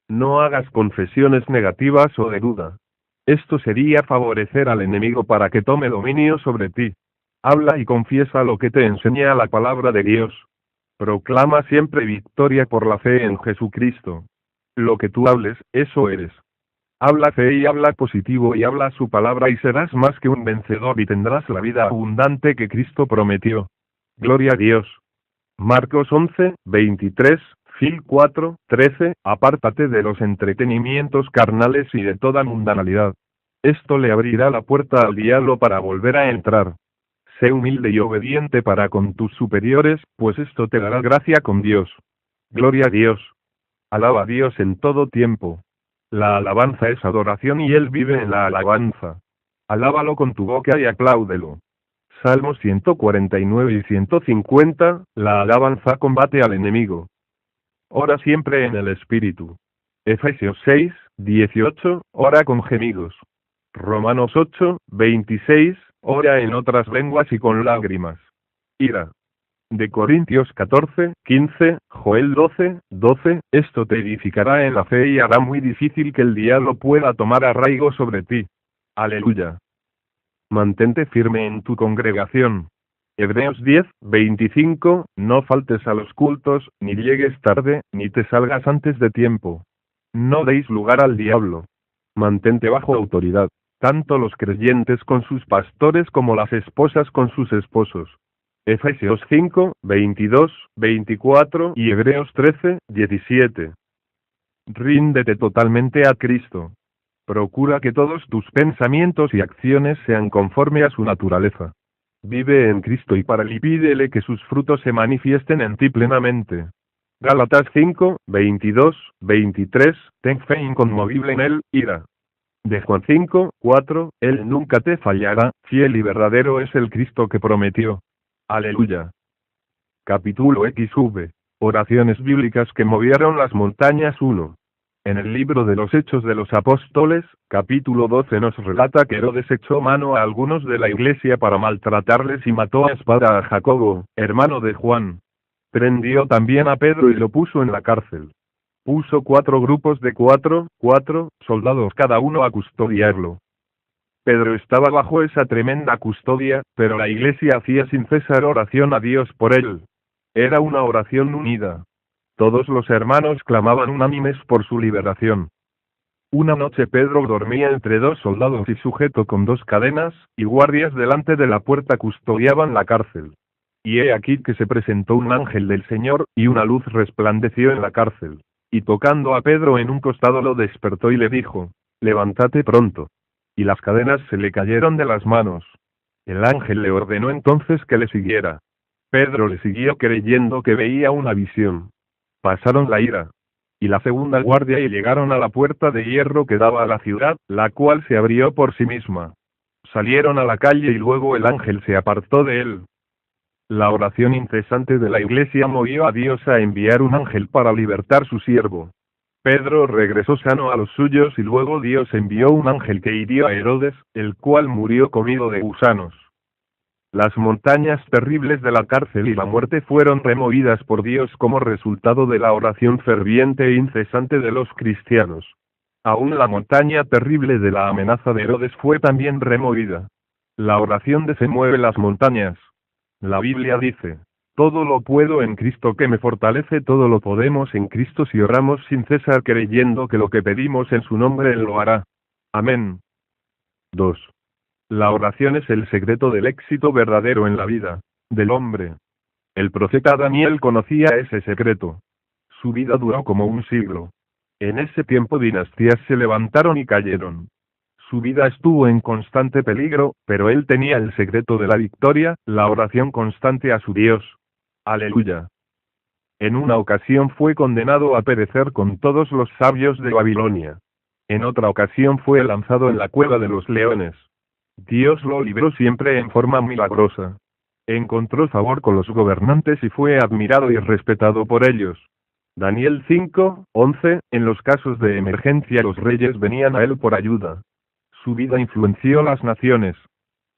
No hagas confesiones negativas o de duda. Esto sería favorecer al enemigo para que tome dominio sobre ti. Habla y confiesa lo que te enseña la palabra de Dios. Proclama siempre victoria por la fe en Jesucristo. Lo que tú hables, eso eres. Habla fe y habla positivo y habla su palabra y serás más que un vencedor y tendrás la vida abundante que Cristo prometió. Gloria a Dios. Marcos 11, 23, Fil 4, 13, apártate de los entretenimientos carnales y de toda mundanalidad. Esto le abrirá la puerta al diablo para volver a entrar. Sé humilde y obediente para con tus superiores, pues esto te dará gracia con Dios. Gloria a Dios. Alaba a Dios en todo tiempo. La alabanza es adoración y Él vive en la alabanza. Alábalo con tu boca y apláudelo. Salmos 149 y 150, la alabanza combate al enemigo. Ora siempre en el Espíritu. Efesios 6, 18, ora con gemidos. Romanos 8, 26, ora en otras lenguas y con lágrimas. Ira. De Corintios 14, 15, Joel 12, 12, esto te edificará en la fe y hará muy difícil que el diablo pueda tomar arraigo sobre ti. Aleluya. Mantente firme en tu congregación. Hebreos 10, 25, no faltes a los cultos, ni llegues tarde, ni te salgas antes de tiempo. No deis lugar al diablo. Mantente bajo autoridad, tanto los creyentes con sus pastores como las esposas con sus esposos. Efesios 5, 22, 24 y Hebreos 13, 17. Ríndete totalmente a Cristo. Procura que todos tus pensamientos y acciones sean conforme a su naturaleza. Vive en Cristo y para él y pídele que sus frutos se manifiesten en ti plenamente. Gálatas 5, 22, 23, ten fe inconmovible en él, ira. De Juan 5, 4, él nunca te fallará, fiel y verdadero es el Cristo que prometió. Aleluya. Capítulo XV. Oraciones bíblicas que movieron las montañas 1. En el libro de los Hechos de los Apóstoles, capítulo 12 nos relata que Herodes echó mano a algunos de la iglesia para maltratarles y mató a espada a Jacobo, hermano de Juan. Prendió también a Pedro y lo puso en la cárcel. Puso 4 grupos de 4 soldados cada uno a custodiarlo. Pedro estaba bajo esa tremenda custodia, pero la iglesia hacía sin cesar oración a Dios por él. Era una oración unida. Todos los hermanos clamaban unánimes por su liberación. Una noche Pedro dormía entre 2 soldados y sujeto con 2 cadenas, y guardias delante de la puerta custodiaban la cárcel. Y he aquí que se presentó un ángel del Señor, y una luz resplandeció en la cárcel. Y tocando a Pedro en un costado lo despertó y le dijo, levántate pronto. Y las cadenas se le cayeron de las manos. El ángel le ordenó entonces que le siguiera. Pedro le siguió creyendo que veía una visión. Pasaron la ira y la segunda guardia y llegaron a la puerta de hierro que daba a la ciudad, la cual se abrió por sí misma. Salieron a la calle y luego el ángel se apartó de él. La oración incesante de la iglesia movió a Dios a enviar un ángel para libertar su siervo. Pedro regresó sano a los suyos y luego Dios envió un ángel que hirió a Herodes, el cual murió comido de gusanos. Las montañas terribles de la cárcel y la muerte fueron removidas por Dios como resultado de la oración ferviente e incesante de los cristianos. Aún la montaña terrible de la amenaza de Herodes fue también removida. La oración de fe mueve las montañas. La Biblia dice, todo lo puedo en Cristo que me fortalece, todo lo podemos en Cristo si oramos sin cesar creyendo que lo que pedimos en su nombre Él lo hará. Amén. 2. La oración es el secreto del éxito verdadero en la vida del hombre. El profeta Daniel conocía ese secreto. Su vida duró como un siglo. En ese tiempo dinastías se levantaron y cayeron. Su vida estuvo en constante peligro, pero él tenía el secreto de la victoria, la oración constante a su Dios. Aleluya. En una ocasión fue condenado a perecer con todos los sabios de Babilonia. En otra ocasión fue lanzado en la cueva de los leones. Dios lo libró siempre en forma milagrosa. Encontró favor con los gobernantes y fue admirado y respetado por ellos. Daniel 5, 11, en los casos de emergencia los reyes venían a él por ayuda. Su vida influenció las naciones.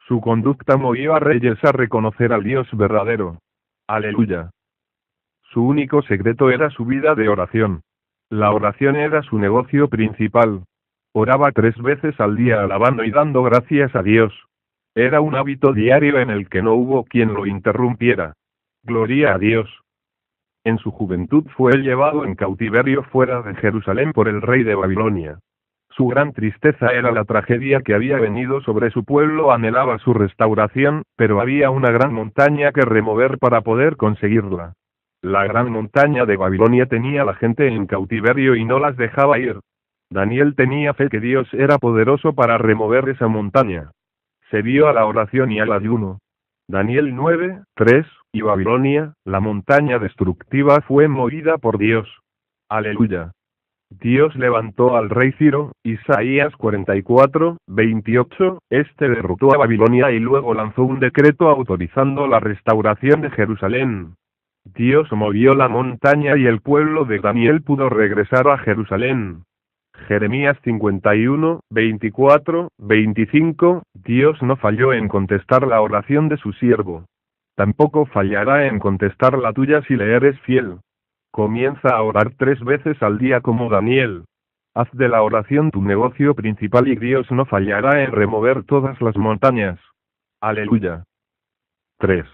Su conducta movió a reyes a reconocer al Dios verdadero. Aleluya. Su único secreto era su vida de oración. La oración era su negocio principal. Oraba 3 veces al día alabando y dando gracias a Dios. Era un hábito diario en el que no hubo quien lo interrumpiera. Gloria a Dios. En su juventud fue llevado en cautiverio fuera de Jerusalén por el rey de Babilonia. Su gran tristeza era la tragedia que había venido sobre su pueblo. Anhelaba su restauración, pero había una gran montaña que remover para poder conseguirla. La gran montaña de Babilonia tenía a la gente en cautiverio y no las dejaba ir. Daniel tenía fe que Dios era poderoso para remover esa montaña. Se dio a la oración y al ayuno. Daniel 9:3, y Babilonia, la montaña destructiva, fue movida por Dios. Aleluya. Dios levantó al rey Ciro. Isaías 44:28, este derrotó a Babilonia y luego lanzó un decreto autorizando la restauración de Jerusalén. Dios movió la montaña y el pueblo de Daniel pudo regresar a Jerusalén. Jeremías 51:24-25, Dios no falló en contestar la oración de su siervo. Tampoco fallará en contestar la tuya si le eres fiel. Comienza a orar 3 veces al día como Daniel. Haz de la oración tu negocio principal y Dios no fallará en remover todas las montañas. Aleluya. 3.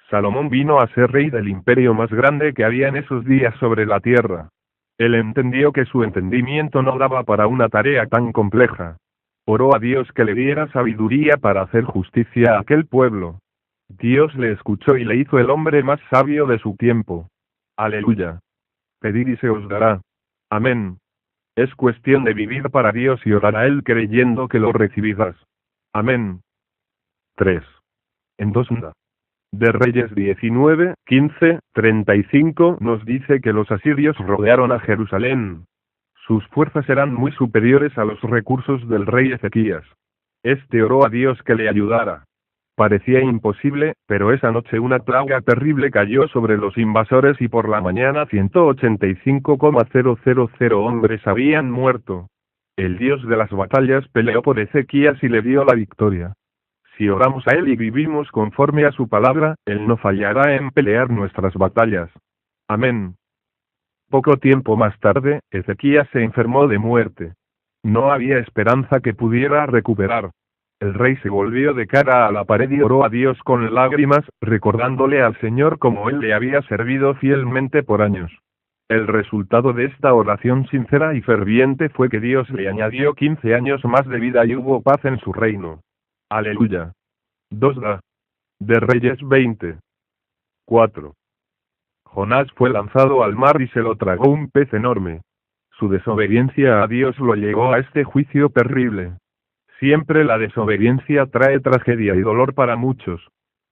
Salomón vino a ser rey del imperio más grande que había en esos días sobre la tierra. Él entendió que su entendimiento no daba para una tarea tan compleja. Oró a Dios que le diera sabiduría para hacer justicia a aquel pueblo. Dios le escuchó y le hizo el hombre más sabio de su tiempo. Aleluya. Pedid y se os dará. Amén. Es cuestión de vivir para Dios y orar a Él creyendo que lo recibirás. Amén. 3. En 2 de Reyes 19:15-35 nos dice que los asirios rodearon a Jerusalén. Sus fuerzas eran muy superiores a los recursos del rey Ezequías. Este oró a Dios que le ayudara. Parecía imposible, pero esa noche una plaga terrible cayó sobre los invasores y por la mañana 185,000 hombres habían muerto. El Dios de las batallas peleó por Ezequías y le dio la victoria. Si oramos a Él y vivimos conforme a su palabra, Él no fallará en pelear nuestras batallas. Amén. Poco tiempo más tarde, Ezequías se enfermó de muerte. No había esperanza que pudiera recuperar. El rey se volvió de cara a la pared y oró a Dios con lágrimas, recordándole al Señor cómo Él le había servido fielmente por años. El resultado de esta oración sincera y ferviente fue que Dios le añadió 15 años más de vida y hubo paz en su reino. Aleluya. 2 de Reyes 20:4. Jonás fue lanzado al mar y se lo tragó un pez enorme. Su desobediencia a Dios lo llevó a este juicio terrible. Siempre la desobediencia trae tragedia y dolor para muchos.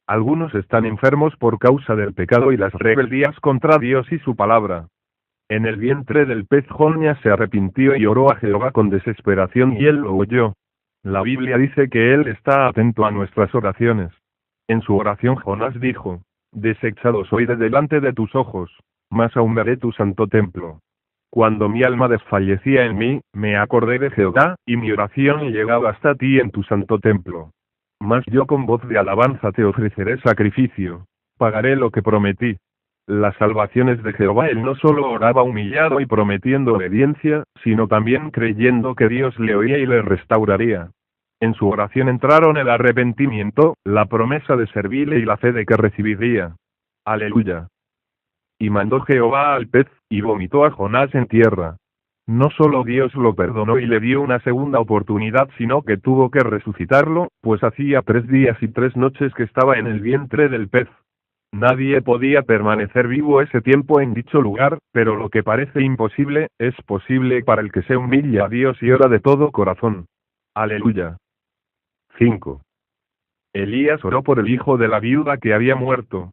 Algunos están enfermos por causa del pecado y las rebeldías contra Dios y su palabra. En el vientre del pez Jonás se arrepintió y oró a Jehová con desesperación y Él lo oyó. La Biblia dice que Él está atento a nuestras oraciones. En su oración Jonás dijo: desechado soy de delante de tus ojos, mas aún veré tu santo templo. Cuando mi alma desfallecía en mí, me acordé de Jehová, y mi oración llegaba hasta ti en tu santo templo. Mas yo con voz de alabanza te ofreceré sacrificio. Pagaré lo que prometí. Las salvaciones de Jehová. Él no solo oraba humillado y prometiendo obediencia, sino también creyendo que Dios le oía y le restauraría. En su oración entraron el arrepentimiento, la promesa de servirle y la fe de que recibiría. Aleluya. Y mandó Jehová al pez, y vomitó a Jonás en tierra. No solo Dios lo perdonó y le dio una segunda oportunidad, sino que tuvo que resucitarlo, pues hacía 3 días y 3 noches que estaba en el vientre del pez. Nadie podía permanecer vivo ese tiempo en dicho lugar, pero lo que parece imposible, es posible para el que se humilla a Dios y ora de todo corazón. Aleluya. 5. Elías oró por el hijo de la viuda que había muerto.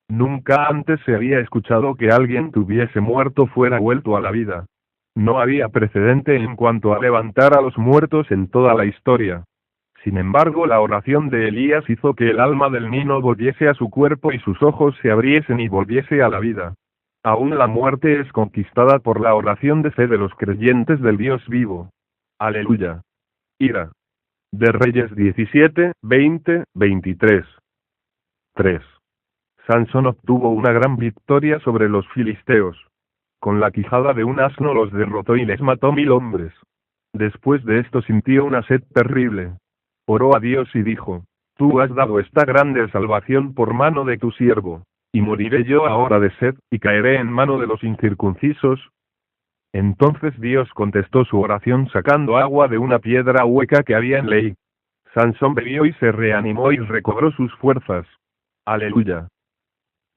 Nunca antes se había escuchado que alguien que hubiese muerto fuera vuelto a la vida. No había precedente en cuanto a levantar a los muertos en toda la historia. Sin embargo, la oración de Elías hizo que el alma del niño volviese a su cuerpo y sus ojos se abriesen y volviese a la vida. Aún la muerte es conquistada por la oración de fe de los creyentes del Dios vivo. Aleluya. Ira. De Reyes 17:20-23. 3. Sansón obtuvo una gran victoria sobre los filisteos. Con la quijada de un asno los derrotó y les mató 1000 hombres. Después de esto sintió una sed terrible. Oró a Dios y dijo: tú has dado esta grande salvación por mano de tu siervo, y moriré yo ahora de sed, y caeré en mano de los incircuncisos. Entonces Dios contestó su oración sacando agua de una piedra hueca que había en Lei. Sansón bebió y se reanimó y recobró sus fuerzas. Aleluya.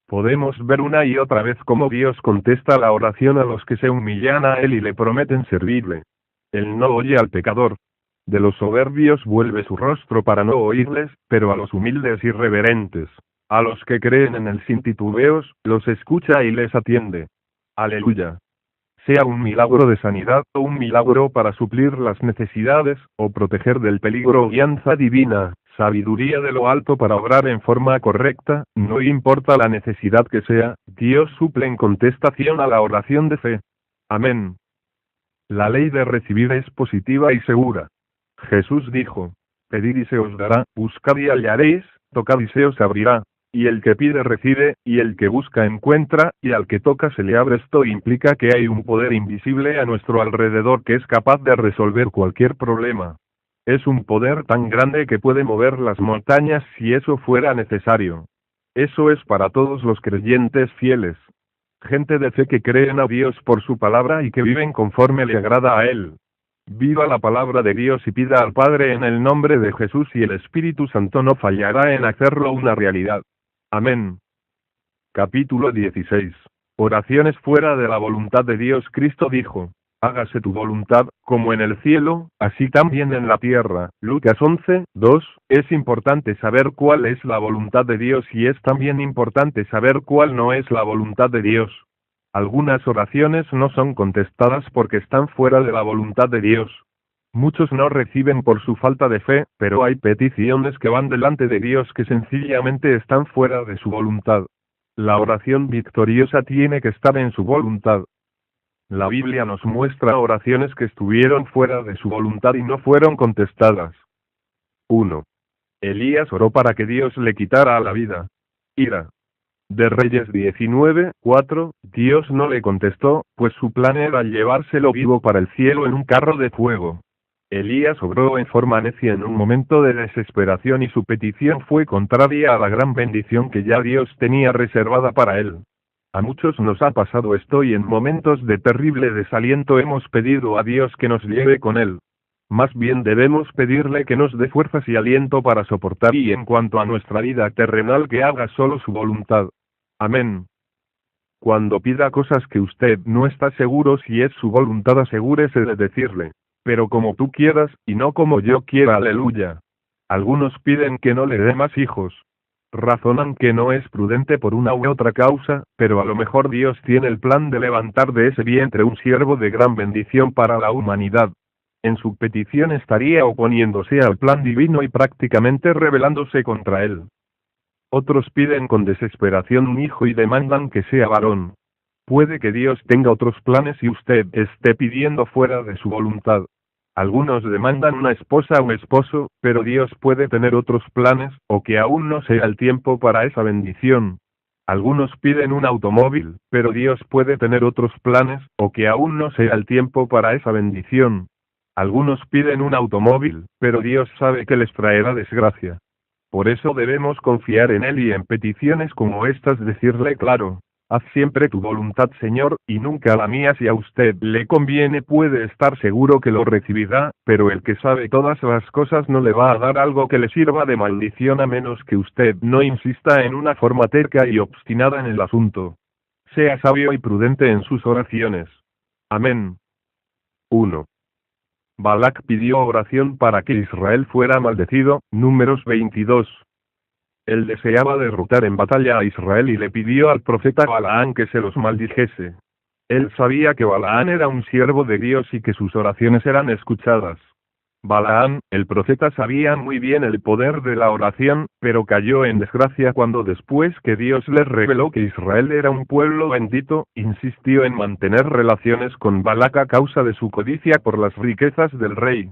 Podemos ver una y otra vez cómo Dios contesta la oración a los que se humillan a Él y le prometen servirle. Él no oye al pecador. De los soberbios vuelve su rostro para no oírles, pero a los humildes y reverentes, a los que creen en Él sin titubeos, los escucha y les atiende. Aleluya. Sea un milagro de sanidad o un milagro para suplir las necesidades, o proteger del peligro o guianza divina, sabiduría de lo alto para obrar en forma correcta, no importa la necesidad que sea, Dios suple en contestación a la oración de fe. Amén. La ley de recibir es positiva y segura. Jesús dijo: pedid y se os dará, buscad y hallaréis, tocad y se os abrirá. Y el que pide recibe, y el que busca encuentra, y al que toca se le abre. Esto implica que hay un poder invisible a nuestro alrededor que es capaz de resolver cualquier problema. Es un poder tan grande que puede mover las montañas si eso fuera necesario. Eso es para todos los creyentes fieles. Gente de fe que creen a Dios por su palabra y que viven conforme le agrada a Él. Viva la palabra de Dios y pida al Padre en el nombre de Jesús y el Espíritu Santo no fallará en hacerlo una realidad. Amén. Capítulo 16. Oraciones fuera de la voluntad de Dios. Cristo dijo: hágase tu voluntad, como en el cielo, así también en la tierra. Lucas 11, 2. Es importante saber cuál es la voluntad de Dios y es también importante saber cuál no es la voluntad de Dios. Algunas oraciones no son contestadas porque están fuera de la voluntad de Dios. Muchos no reciben por su falta de fe, pero hay peticiones que van delante de Dios que sencillamente están fuera de su voluntad. La oración victoriosa tiene que estar en su voluntad. La Biblia nos muestra oraciones que estuvieron fuera de su voluntad y no fueron contestadas. 1. Elías oró para que Dios le quitara la vida. Ira. De Reyes 19, 4, Dios no le contestó, pues su plan era llevárselo vivo para el cielo en un carro de fuego. Elías obró en forma necia en un momento de desesperación y su petición fue contraria a la gran bendición que ya Dios tenía reservada para él. A muchos nos ha pasado esto y en momentos de terrible desaliento hemos pedido a Dios que nos lleve con Él. Más bien debemos pedirle que nos dé fuerzas y aliento para soportar y en cuanto a nuestra vida terrenal que haga solo su voluntad. Amén. Cuando pida cosas que usted no está seguro si es su voluntad, asegúrese de decirle: pero como tú quieras, y no como yo quiera. Aleluya. Algunos piden que no le dé más hijos. Razonan que no es prudente por una u otra causa, pero a lo mejor Dios tiene el plan de levantar de ese vientre un siervo de gran bendición para la humanidad. En su petición estaría oponiéndose al plan divino y prácticamente rebelándose contra él. Otros piden con desesperación un hijo y demandan que sea varón. Puede que Dios tenga otros planes y usted esté pidiendo fuera de su voluntad. Algunos demandan una esposa o esposo, pero Dios puede tener otros planes, o que aún no sea el tiempo para esa bendición. Algunos piden un automóvil, pero Dios puede tener otros planes, o que aún no sea el tiempo para esa bendición. Algunos piden un automóvil, pero Dios sabe que les traerá desgracia. Por eso debemos confiar en Él y en peticiones como estas decirle claro: haz siempre tu voluntad, Señor, y nunca la mía. Si a usted le conviene puede estar seguro que lo recibirá, pero el que sabe todas las cosas no le va a dar algo que le sirva de maldición a menos que usted no insista en una forma terca y obstinada en el asunto. Sea sabio y prudente en sus oraciones. Amén. 1. Balac pidió oración para que Israel fuera maldecido, Números 22. Él deseaba derrotar en batalla a Israel y le pidió al profeta Balaán que se los maldijese. Él sabía que Balaán era un siervo de Dios y que sus oraciones eran escuchadas. Balaán, el profeta, sabía muy bien el poder de la oración, pero cayó en desgracia cuando después que Dios les reveló que Israel era un pueblo bendito, insistió en mantener relaciones con Balac a causa de su codicia por las riquezas del rey.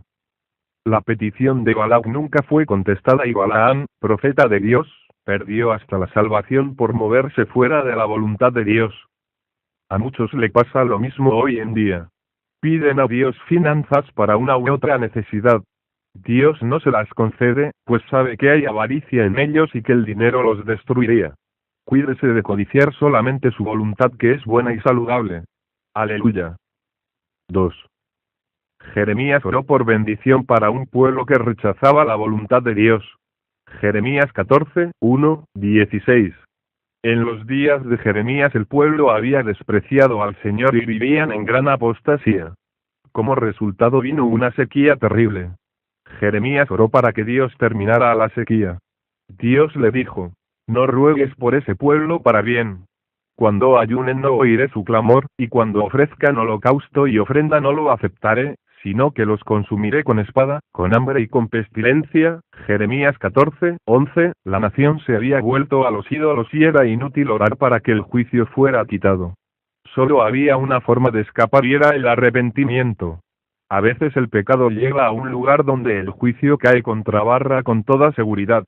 La petición de Balac nunca fue contestada y Balaán, profeta de Dios, perdió hasta la salvación por moverse fuera de la voluntad de Dios. A muchos le pasa lo mismo hoy en día. Piden a Dios finanzas para una u otra necesidad. Dios no se las concede, pues sabe que hay avaricia en ellos y que el dinero los destruiría. Cuídese de codiciar solamente su voluntad, que es buena y saludable. Aleluya. 2. Jeremías oró por bendición para un pueblo que rechazaba la voluntad de Dios. Jeremías 14, 1, 16. En los días de Jeremías el pueblo había despreciado al Señor y vivían en gran apostasía. Como resultado vino una sequía terrible. Jeremías oró para que Dios terminara la sequía. Dios le dijo: no ruegues por ese pueblo para bien. Cuando ayunen no oiré su clamor, y cuando ofrezcan holocausto y ofrenda no lo aceptaré, sino que los consumiré con espada, con hambre y con pestilencia. Jeremías 14, 11. La nación se había vuelto a los ídolos y era inútil orar para que el juicio fuera quitado. Solo había una forma de escapar y era el arrepentimiento. A veces el pecado llega a un lugar donde el juicio cae contra barra con toda seguridad.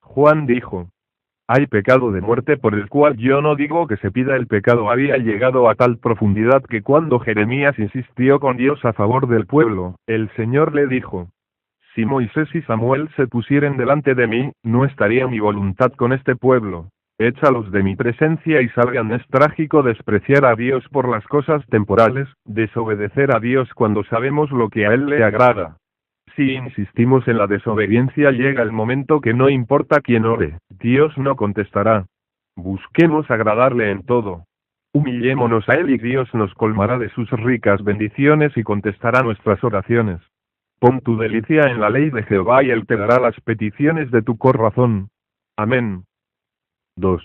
Juan dijo: hay pecado de muerte por el cual yo no digo que se pida. El pecado había llegado a tal profundidad que cuando Jeremías insistió con Dios a favor del pueblo, el Señor le dijo: si Moisés y Samuel se pusieren delante de mí, no estaría mi voluntad con este pueblo. Échalos de mi presencia y salgan. Es trágico despreciar a Dios por las cosas temporales, desobedecer a Dios cuando sabemos lo que a Él le agrada. Si insistimos en la desobediencia llega el momento que no importa quién ore, Dios no contestará. Busquemos agradarle en todo. Humillémonos a Él y Dios nos colmará de sus ricas bendiciones y contestará nuestras oraciones. Pon tu delicia en la ley de Jehová y Él te dará las peticiones de tu corazón. Amén. 2.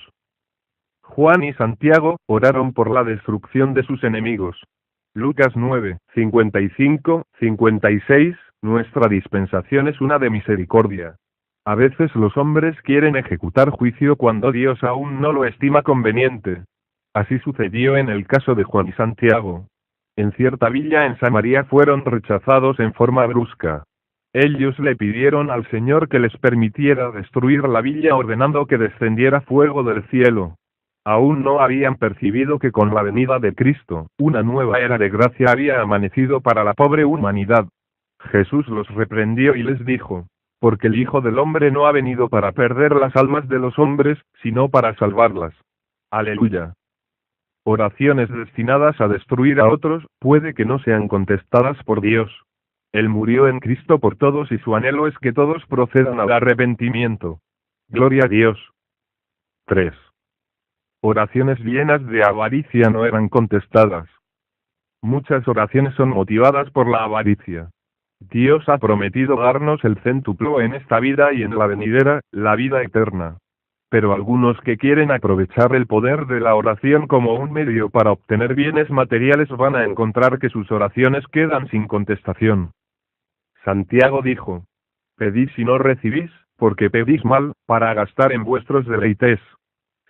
Juan y Santiago oraron por la destrucción de sus enemigos. Lucas 9, 55, 56. Nuestra dispensación es una de misericordia. A veces los hombres quieren ejecutar juicio cuando Dios aún no lo estima conveniente. Así sucedió en el caso de Juan y Santiago. En cierta villa en Samaria fueron rechazados en forma brusca. Ellos le pidieron al Señor que les permitiera destruir la villa ordenando que descendiera fuego del cielo. Aún no habían percibido que con la venida de Cristo, una nueva era de gracia había amanecido para la pobre humanidad. Jesús los reprendió y les dijo: porque el Hijo del Hombre no ha venido para perder las almas de los hombres, sino para salvarlas. Aleluya. Oraciones destinadas a destruir a otros, puede que no sean contestadas por Dios. Él murió en Cristo por todos y su anhelo es que todos procedan al arrepentimiento. Gloria a Dios. 3. Oraciones llenas de avaricia no eran contestadas. Muchas oraciones son motivadas por la avaricia. Dios ha prometido darnos el céntuplo en esta vida y en la venidera, la vida eterna. Pero algunos que quieren aprovechar el poder de la oración como un medio para obtener bienes materiales van a encontrar que sus oraciones quedan sin contestación. Santiago dijo: pedid y no recibís, porque pedís mal, para gastar en vuestros deleites.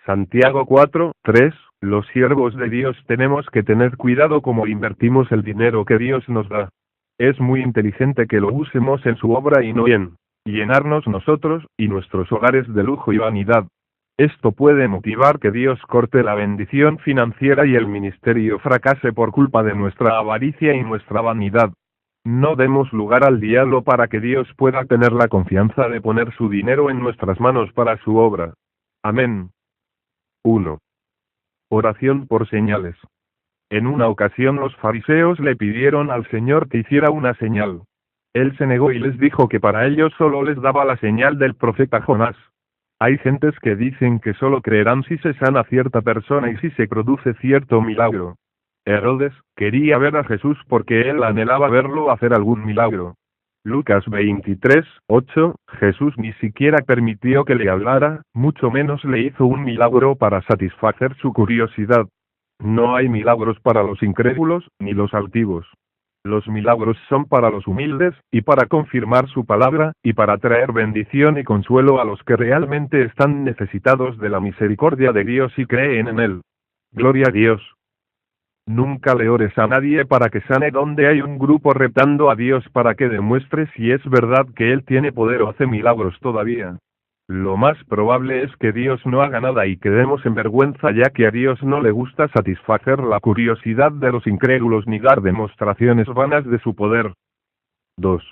Santiago 4, 3. Los siervos de Dios tenemos que tener cuidado cómo invertimos el dinero que Dios nos da. Es muy inteligente que lo usemos en su obra y no en llenarnos nosotros y nuestros hogares de lujo y vanidad. Esto puede motivar que Dios corte la bendición financiera y el ministerio fracase por culpa de nuestra avaricia y nuestra vanidad. No demos lugar al diablo para que Dios pueda tener la confianza de poner su dinero en nuestras manos para su obra. Amén. 1. Oración por señales. En una ocasión los fariseos le pidieron al Señor que hiciera una señal. Él se negó y les dijo que para ellos solo les daba la señal del profeta Jonás. Hay gentes que dicen que solo creerán si se sana cierta persona y si se produce cierto milagro. Herodes quería ver a Jesús porque él anhelaba verlo hacer algún milagro. Lucas 23, 8, Jesús ni siquiera permitió que le hablara, mucho menos le hizo un milagro para satisfacer su curiosidad. No hay milagros para los incrédulos, ni los altivos. Los milagros son para los humildes, y para confirmar su palabra, y para traer bendición y consuelo a los que realmente están necesitados de la misericordia de Dios y creen en Él. Gloria a Dios. Nunca le ores a nadie para que sane donde hay un grupo retando a Dios para que demuestre si es verdad que Él tiene poder o hace milagros todavía. Lo más probable es que Dios no haga nada y quedemos en vergüenza, ya que a Dios no le gusta satisfacer la curiosidad de los incrédulos ni dar demostraciones vanas de su poder. 2.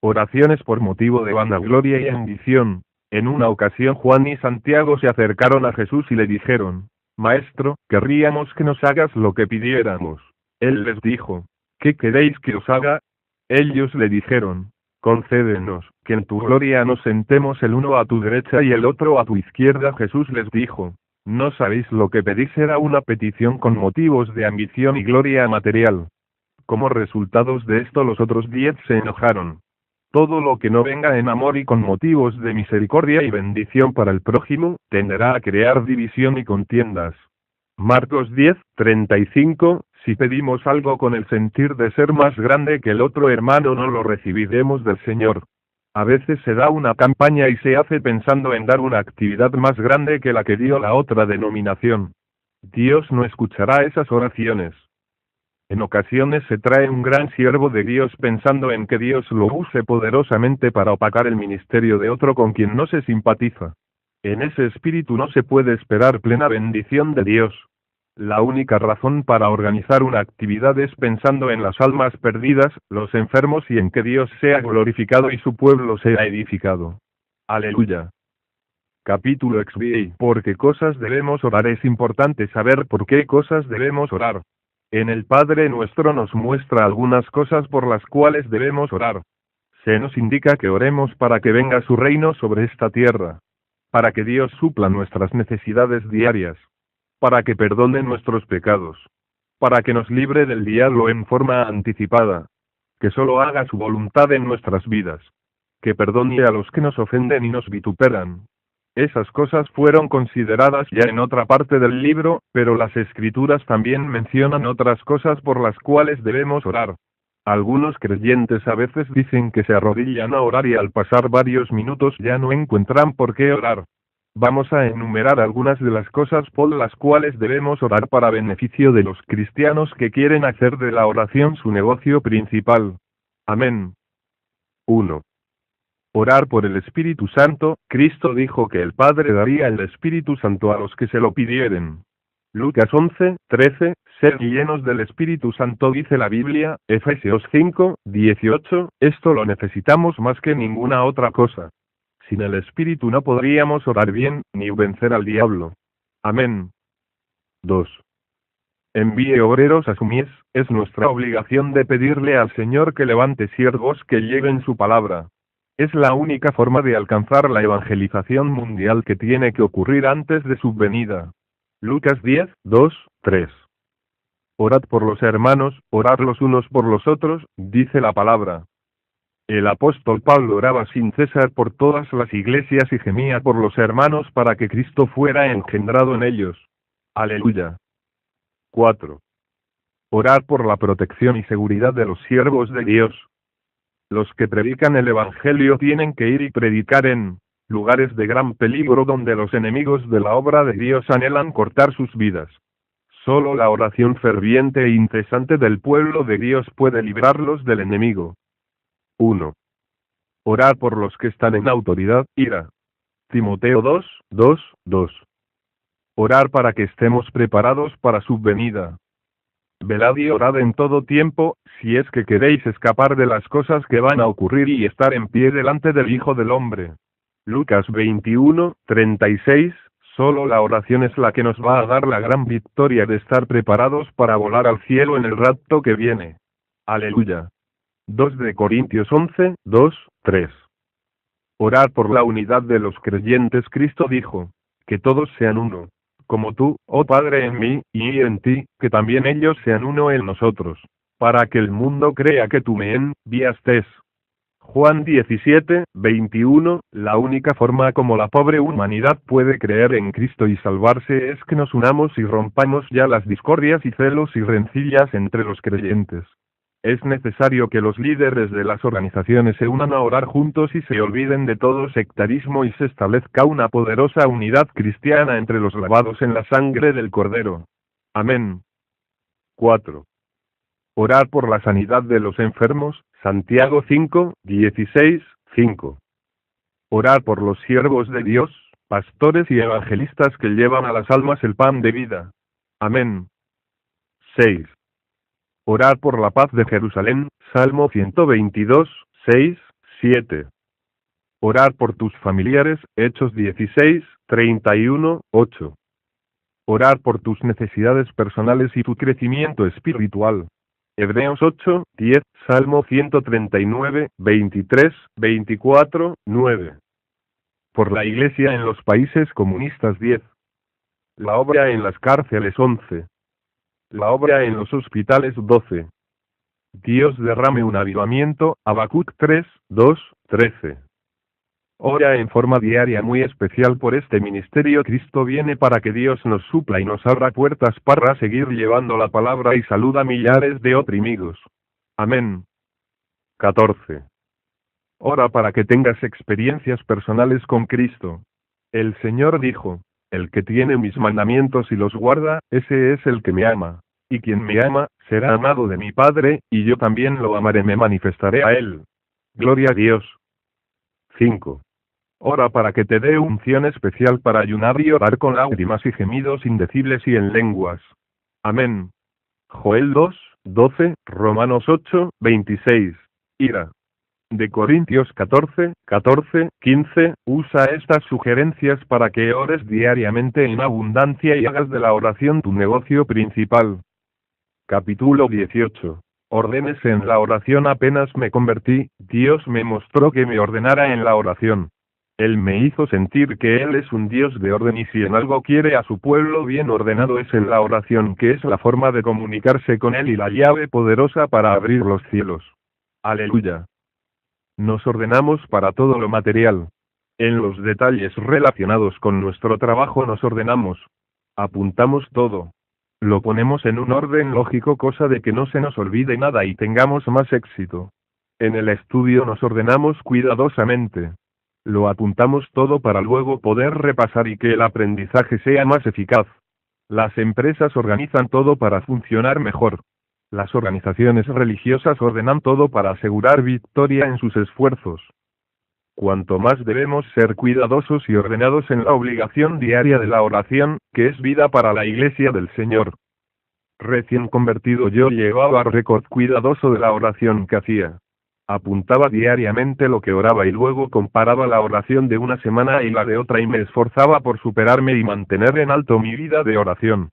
Oraciones por motivo de vanagloria y ambición. En una ocasión Juan y Santiago se acercaron a Jesús y le dijeron: Maestro, querríamos que nos hagas lo que pidiéramos. Él les dijo: ¿qué queréis que os haga? Ellos le dijeron, concédenos, que en tu gloria nos sentemos el uno a tu derecha y el otro a tu izquierda. Jesús les dijo, no sabéis lo que pedís. Era una petición con motivos de ambición y gloria material. Como resultados de esto los otros 10 se enojaron. Todo lo que no venga en amor y con motivos de misericordia y bendición para el prójimo, tenderá a crear división y contiendas. Marcos 10:35, si pedimos algo con el sentir de ser más grande que el otro hermano, no lo recibiremos del Señor. A veces se da una campaña y se hace pensando en dar una actividad más grande que la que dio la otra denominación. Dios no escuchará esas oraciones. En ocasiones se trae un gran siervo de Dios pensando en que Dios lo use poderosamente para opacar el ministerio de otro con quien no se simpatiza. En ese espíritu no se puede esperar plena bendición de Dios. La única razón para organizar una actividad es pensando en las almas perdidas, los enfermos y en que Dios sea glorificado y su pueblo sea edificado. Aleluya. Capítulo XVI. ¿Por qué cosas debemos orar? Es importante saber por qué cosas debemos orar. En el Padre Nuestro nos muestra algunas cosas por las cuales debemos orar. Se nos indica que oremos para que venga su reino sobre esta tierra, para que Dios supla nuestras necesidades diarias, para que perdone nuestros pecados, para que nos libre del diablo en forma anticipada, que solo haga su voluntad en nuestras vidas, que perdone a los que nos ofenden y nos vituperan. Esas cosas fueron consideradas ya en otra parte del libro, pero las Escrituras también mencionan otras cosas por las cuales debemos orar. Algunos creyentes a veces dicen que se arrodillan a orar y al pasar varios minutos ya no encuentran por qué orar. Vamos a enumerar algunas de las cosas por las cuales debemos orar para beneficio de los cristianos que quieren hacer de la oración su negocio principal. Amén. 1. Orar por el Espíritu Santo. Cristo dijo que el Padre daría el Espíritu Santo a los que se lo pidieren. Lucas 11:13, sed llenos del Espíritu Santo, dice la Biblia. Efesios 5:18, esto lo necesitamos más que ninguna otra cosa. Sin el Espíritu no podríamos orar bien, ni vencer al diablo. Amén. 2. Envíe obreros a su mies. Es nuestra obligación de pedirle al Señor que levante siervos que lleven su palabra. Es la única forma de alcanzar la evangelización mundial que tiene que ocurrir antes de su venida. Lucas 10:2-3. Orad por los hermanos, orad los unos por los otros, dice la palabra. El apóstol Pablo oraba sin cesar por todas las iglesias y gemía por los hermanos para que Cristo fuera engendrado en ellos. Aleluya. 4. Orar por la protección y seguridad de los siervos de Dios. Los que predican el Evangelio tienen que ir y predicar en lugares de gran peligro donde los enemigos de la obra de Dios anhelan cortar sus vidas. Solo la oración ferviente e incesante del pueblo de Dios puede librarlos del enemigo. 1. Orar por los que están en autoridad, ira. Timoteo 2:2. Orar para que estemos preparados para su venida. Velad y orad en todo tiempo, si es que queréis escapar de las cosas que van a ocurrir y estar en pie delante del Hijo del Hombre. Lucas 21:36, solo la oración es la que nos va a dar la gran victoria de estar preparados para volar al cielo en el rapto que viene. Aleluya. 2 de Corintios 11:2-3. Orar por la unidad de los creyentes. Cristo dijo, que todos sean uno, como tú, oh Padre, en mí, y en ti, que también ellos sean uno en nosotros, para que el mundo crea que tú me enviaste. Juan 17:21, la única forma como la pobre humanidad puede creer en Cristo y salvarse es que nos unamos y rompamos ya las discordias y celos y rencillas entre los creyentes. Es necesario que los líderes de las organizaciones se unan a orar juntos y se olviden de todo sectarismo y se establezca una poderosa unidad cristiana entre los lavados en la sangre del Cordero. Amén. 4. Orar por la sanidad de los enfermos. Santiago 5:16-5. Orar por los siervos de Dios, pastores y evangelistas que llevan a las almas el pan de vida. Amén. 6. Orar por la paz de Jerusalén. Salmo 122:6-7. Orar por tus familiares. Hechos 16:31-8. Orar por tus necesidades personales y tu crecimiento espiritual. Hebreos 8, 10, Salmo 139, 23, 24, 9. Por la Iglesia en los países comunistas 10. La obra en las cárceles 11. La obra en los hospitales 12. Dios derrame un avivamiento, Habacuc 3, 2, 13. Ora en forma diaria muy especial por este ministerio. Cristo viene para que Dios nos supla y nos abra puertas para seguir llevando la palabra y salud a millares de oprimidos. Amén. 14. Ora para que tengas experiencias personales con Cristo. El Señor dijo, el que tiene mis mandamientos y los guarda, ese es el que me ama. Y quien me ama, será amado de mi Padre, y yo también lo amaré, me manifestaré a él. Gloria a Dios. 5. Ora para que te dé unción especial para ayunar y orar con lágrimas y gemidos indecibles y en lenguas. Amén. Joel 2, 12, Romanos 8, 26. Ira. De Corintios 14, 14, 15, usa estas sugerencias para que ores diariamente en abundancia y hagas de la oración tu negocio principal. Capítulo 18. Órdenes en la oración. Apenas me convertí, Dios me mostró que me ordenara en la oración. Él me hizo sentir que Él es un Dios de orden y si en algo quiere a su pueblo bien ordenado es en la oración, que es la forma de comunicarse con Él y la llave poderosa para abrir los cielos. Aleluya. Nos ordenamos para todo lo material. En los detalles relacionados con nuestro trabajo nos ordenamos. Apuntamos todo. Lo ponemos en un orden lógico, cosa de que no se nos olvide nada y tengamos más éxito. En el estudio nos ordenamos cuidadosamente. Lo apuntamos todo para luego poder repasar y que el aprendizaje sea más eficaz. Las empresas organizan todo para funcionar mejor. Las organizaciones religiosas ordenan todo para asegurar victoria en sus esfuerzos. Cuanto más debemos ser cuidadosos y ordenados en la obligación diaria de la oración, que es vida para la Iglesia del Señor. Recién convertido yo llevaba récord cuidadoso de la oración que hacía. Apuntaba diariamente lo que oraba y luego comparaba la oración de una semana y la de otra y me esforzaba por superarme y mantener en alto mi vida de oración.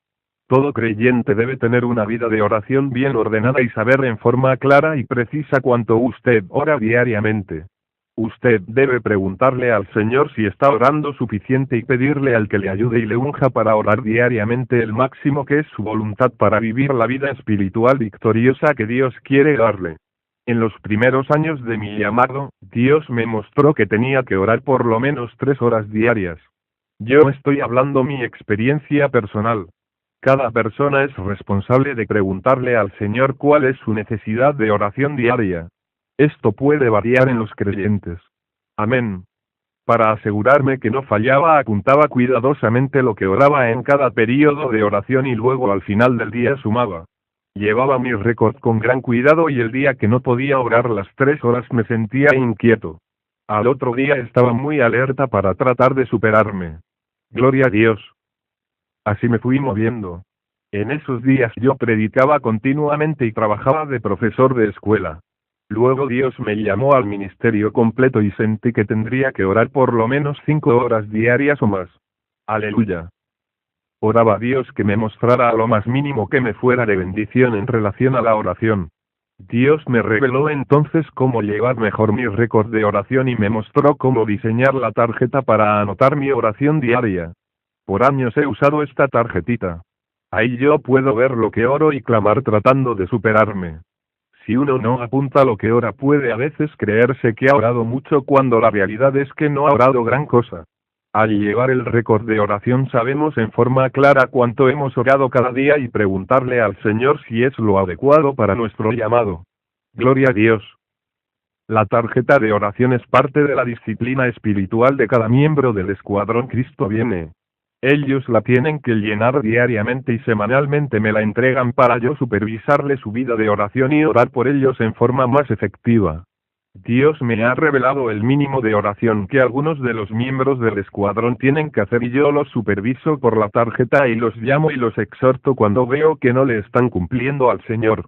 Todo creyente debe tener una vida de oración bien ordenada y saber en forma clara y precisa cuánto usted ora diariamente. Usted debe preguntarle al Señor si está orando suficiente y pedirle al que le ayude y le unja para orar diariamente el máximo que es su voluntad para vivir la vida espiritual victoriosa que Dios quiere darle. En los primeros años de mi llamado, Dios me mostró que tenía que orar por lo menos 3 horas diarias. Yo estoy hablando mi experiencia personal. Cada persona es responsable de preguntarle al Señor cuál es su necesidad de oración diaria. Esto puede variar en los creyentes. Amén. Para asegurarme que no fallaba, apuntaba cuidadosamente lo que oraba en cada período de oración y luego al final del día sumaba. Llevaba mi récord con gran cuidado y el día que no podía orar las 3 horas me sentía inquieto. Al otro día estaba muy alerta para tratar de superarme. Gloria a Dios. Así me fui moviendo. En esos días yo predicaba continuamente y trabajaba de profesor de escuela. Luego Dios me llamó al ministerio completo y sentí que tendría que orar por lo menos 5 horas diarias o más. Aleluya. Oraba a Dios que me mostrara a lo más mínimo que me fuera de bendición en relación a la oración. Dios me reveló entonces cómo llevar mejor mi récord de oración y me mostró cómo diseñar la tarjeta para anotar mi oración diaria. Por años he usado esta tarjetita. Ahí yo puedo ver lo que oro y clamar tratando de superarme. Si uno no apunta lo que ora puede a veces creerse que ha orado mucho cuando la realidad es que no ha orado gran cosa. Al llevar el récord de oración sabemos en forma clara cuánto hemos orado cada día y preguntarle al Señor si es lo adecuado para nuestro llamado. Gloria a Dios. La tarjeta de oración es parte de la disciplina espiritual de cada miembro del escuadrón Cristo viene. Ellos la tienen que llenar diariamente y semanalmente me la entregan para yo supervisarle su vida de oración y orar por ellos en forma más efectiva. Dios me ha revelado el mínimo de oración que algunos de los miembros del escuadrón tienen que hacer y yo los superviso por la tarjeta y los llamo y los exhorto cuando veo que no le están cumpliendo al Señor.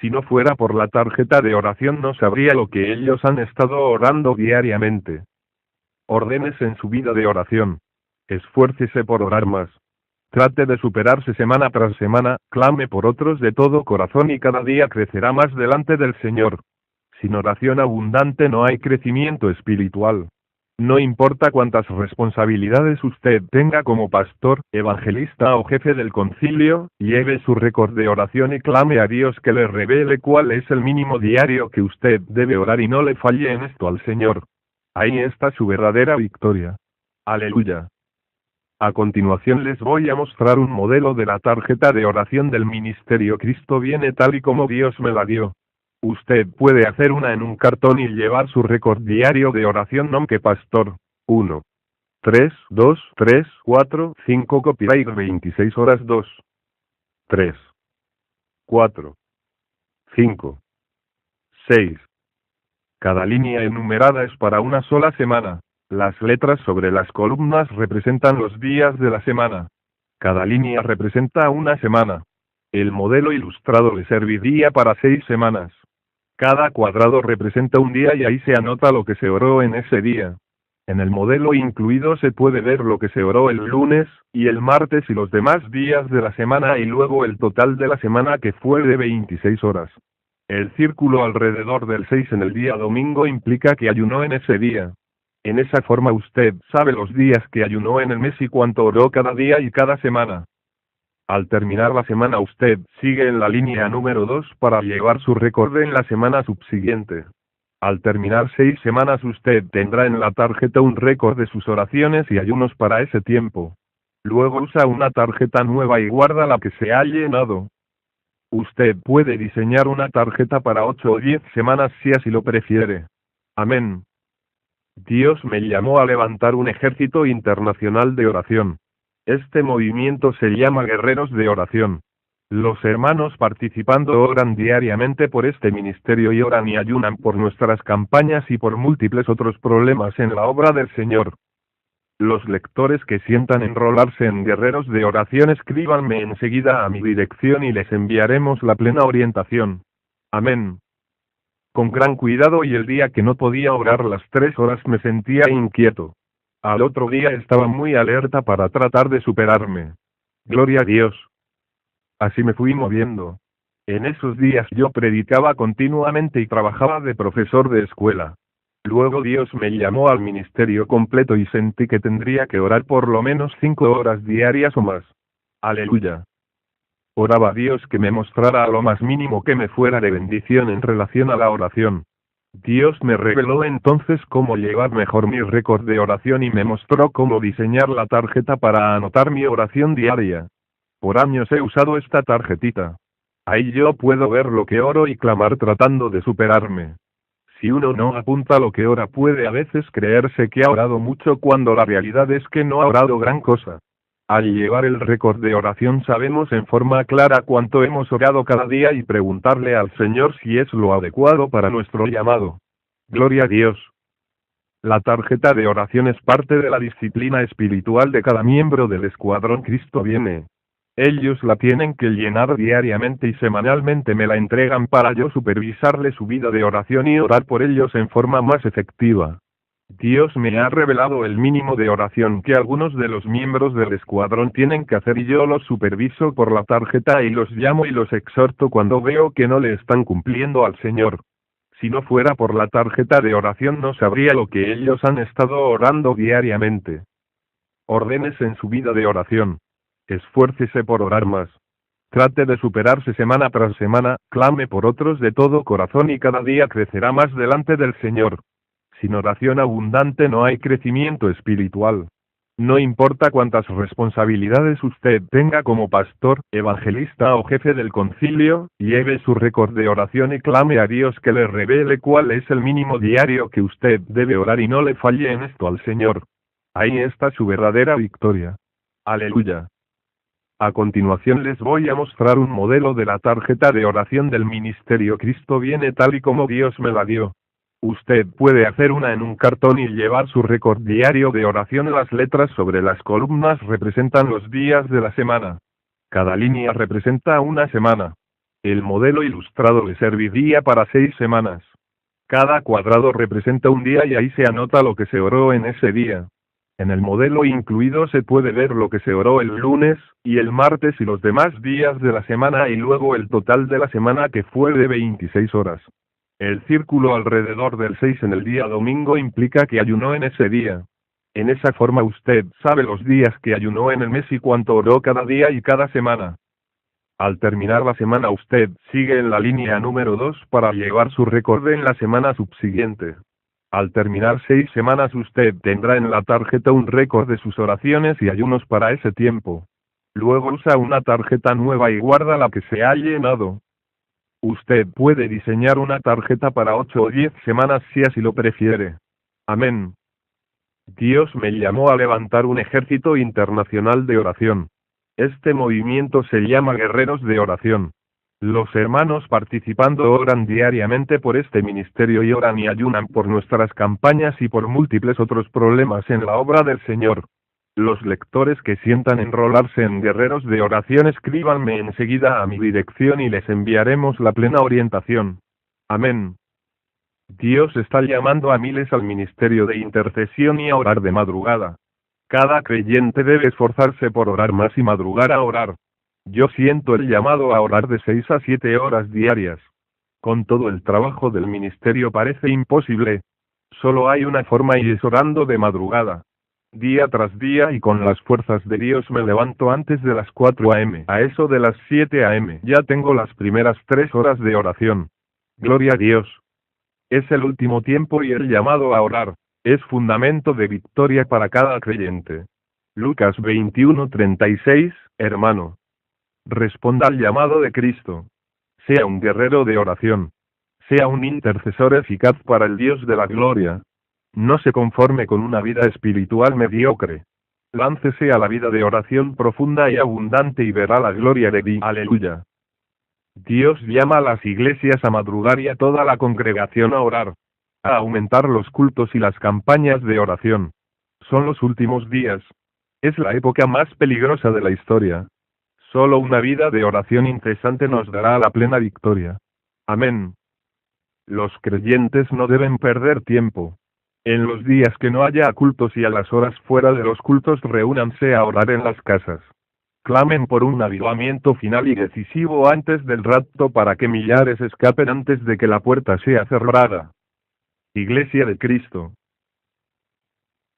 Si no fuera por la tarjeta de oración no sabría lo que ellos han estado orando diariamente. Órdenes en su vida de oración. Esfuércese por orar más. Trate de superarse semana tras semana, clame por otros de todo corazón y cada día crecerá más delante del Señor. Sin oración abundante no hay crecimiento espiritual. No importa cuántas responsabilidades usted tenga como pastor, evangelista o jefe del concilio, lleve su récord de oración y clame a Dios que le revele cuál es el mínimo diario que usted debe orar y no le falle en esto al Señor. Ahí está su verdadera victoria. Aleluya. A continuación les voy a mostrar un modelo de la tarjeta de oración del ministerio Cristo viene tal y como Dios me la dio. Usted puede hacer una en un cartón y llevar su récord diario de oración aunque pastor. 1. 3, 2, 3, 4, 5 copyright 26 horas 2. 3. 4. 5. 6. Cada línea enumerada es para una sola semana. Las letras sobre las columnas representan los días de la semana. Cada línea representa una semana. El modelo ilustrado le serviría para 6 semanas. Cada cuadrado representa un día y ahí se anota lo que se oró en ese día. En el modelo incluido se puede ver lo que se oró el lunes, y el martes y los demás días de la semana y luego el total de la semana que fue de 26 horas. El círculo alrededor del 6 en el día domingo implica que ayunó en ese día. En esa forma usted sabe los días que ayunó en el mes y cuánto oró cada día y cada semana. Al terminar la semana usted sigue en la línea número 2 para llevar su récord en la semana subsiguiente. Al terminar 6 semanas usted tendrá en la tarjeta un récord de sus oraciones y ayunos para ese tiempo. Luego usa una tarjeta nueva y guarda la que se ha llenado. Usted puede diseñar una tarjeta para 8 o 10 semanas si así lo prefiere. Amén. Dios me llamó a levantar un ejército internacional de oración. Este movimiento se llama Guerreros de Oración. Los hermanos participando oran diariamente por este ministerio y oran y ayunan por nuestras campañas y por múltiples otros problemas en la obra del Señor. Los lectores que sientan enrolarse en Guerreros de Oración escríbanme enseguida a mi dirección y les enviaremos la plena orientación. Amén. Con gran cuidado y el día que no podía orar las 3 horas me sentía inquieto. Al otro día estaba muy alerta para tratar de superarme. Gloria a Dios. Así me fui moviendo. En esos días yo predicaba continuamente y trabajaba de profesor de escuela. Luego Dios me llamó al ministerio completo y sentí que tendría que orar por lo menos 5 horas diarias o más. Aleluya. Oraba a Dios que me mostrara a lo más mínimo que me fuera de bendición en relación a la oración. Dios me reveló entonces cómo llevar mejor mi récord de oración y me mostró cómo diseñar la tarjeta para anotar mi oración diaria. Por años he usado esta tarjetita. Ahí yo puedo ver lo que oro y clamar tratando de superarme. Si uno no apunta lo que ora puede a veces creerse que ha orado mucho cuando la realidad es que no ha orado gran cosa. Al llevar el récord de oración sabemos en forma clara cuánto hemos orado cada día y preguntarle al Señor si es lo adecuado para nuestro llamado. Gloria a Dios. La tarjeta de oración es parte de la disciplina espiritual de cada miembro del escuadrón Cristo viene. Ellos la tienen que llenar diariamente y semanalmente me la entregan para yo supervisarle su vida de oración y orar por ellos en forma más efectiva. Dios me ha revelado el mínimo de oración que algunos de los miembros del escuadrón tienen que hacer y yo los superviso por la tarjeta y los llamo y los exhorto cuando veo que no le están cumpliendo al Señor. Si no fuera por la tarjeta de oración no sabría lo que ellos han estado orando diariamente. Ordénese en su vida de oración. Esfuércese por orar más. Trate de superarse semana tras semana, clame por otros de todo corazón y cada día crecerá más delante del Señor. Sin oración abundante no hay crecimiento espiritual. No importa cuántas responsabilidades usted tenga como pastor, evangelista o jefe del concilio, lleve su récord de oración y clame a Dios que le revele cuál es el mínimo diario que usted debe orar y no le falle en esto al Señor. Ahí está su verdadera victoria. Aleluya. A continuación les voy a mostrar un modelo de la tarjeta de oración del ministerio Cristo viene tal y como Dios me la dio. Usted puede hacer una en un cartón y llevar su récord diario de oración. Las letras sobre las columnas representan los días de la semana. Cada línea representa una semana. El modelo ilustrado le serviría para 6 semanas. Cada cuadrado representa un día y ahí se anota lo que se oró en ese día. En el modelo incluido se puede ver lo que se oró el lunes, y el martes y los demás días de la semana y luego el total de la semana que fue de 26 horas. El círculo alrededor del 6 en el día domingo implica que ayunó en ese día. En esa forma usted sabe los días que ayunó en el mes y cuánto oró cada día y cada semana. Al terminar la semana usted sigue en la línea número 2 para llevar su récord en la semana subsiguiente. Al terminar 6 semanas usted tendrá en la tarjeta un récord de sus oraciones y ayunos para ese tiempo. Luego usa una tarjeta nueva y guarda la que se ha llenado. Usted puede diseñar una tarjeta para 8 o 10 semanas si así lo prefiere. Amén. Dios me llamó a levantar un ejército internacional de oración. Este movimiento se llama Guerreros de Oración. Los hermanos participando oran diariamente por este ministerio y oran y ayunan por nuestras campañas y por múltiples otros problemas en la obra del Señor. Los lectores que sientan enrolarse en Guerreros de Oración escríbanme enseguida a mi dirección y les enviaremos la plena orientación. Amén. Dios está llamando a miles al ministerio de intercesión y a orar de madrugada. Cada creyente debe esforzarse por orar más y madrugar a orar. Yo siento el llamado a orar de 6 a 7 horas diarias. Con todo el trabajo del ministerio parece imposible. Solo hay una forma y es orando de madrugada. Día tras día y con las fuerzas de Dios me levanto antes de las 4 a.m. A eso de las 7 a.m. ya tengo las primeras 3 horas de oración. Gloria a Dios. Es el último tiempo y el llamado a orar es fundamento de victoria para cada creyente. Lucas 21:36, hermano. Responda al llamado de Cristo. Sea un guerrero de oración. Sea un intercesor eficaz para el Dios de la gloria. No se conforme con una vida espiritual mediocre. Láncese a la vida de oración profunda y abundante y verá la gloria de Dios. Aleluya. Dios llama a las iglesias a madrugar y a toda la congregación a orar. A aumentar los cultos y las campañas de oración. Son los últimos días. Es la época más peligrosa de la historia. Solo una vida de oración incesante nos dará la plena victoria. Amén. Los creyentes no deben perder tiempo. En los días que no haya cultos y a las horas fuera de los cultos reúnanse a orar en las casas. Clamen por un avivamiento final y decisivo antes del rapto para que millares escapen antes de que la puerta sea cerrada. Iglesia de Cristo.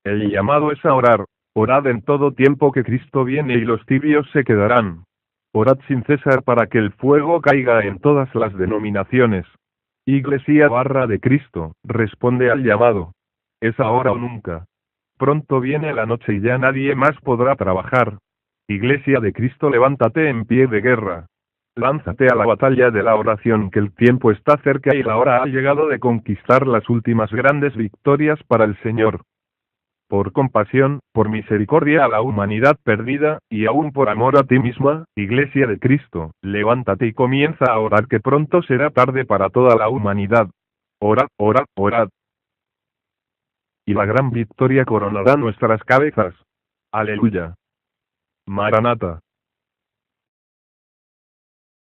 El llamado es a orar. Orad en todo tiempo que Cristo viene y los tibios se quedarán. Orad sin cesar para que el fuego caiga en todas las denominaciones. Iglesia de Cristo, responde al llamado. Es ahora o nunca. Pronto viene la noche y ya nadie más podrá trabajar. Iglesia de Cristo, levántate en pie de guerra. Lánzate a la batalla de la oración, que el tiempo está cerca y la hora ha llegado de conquistar las últimas grandes victorias para el Señor. Por compasión, por misericordia a la humanidad perdida, y aún por amor a ti misma, Iglesia de Cristo, levántate y comienza a orar, que pronto será tarde para toda la humanidad. Orad, orad, orad. Y la gran victoria coronará nuestras cabezas. Aleluya. Maranata.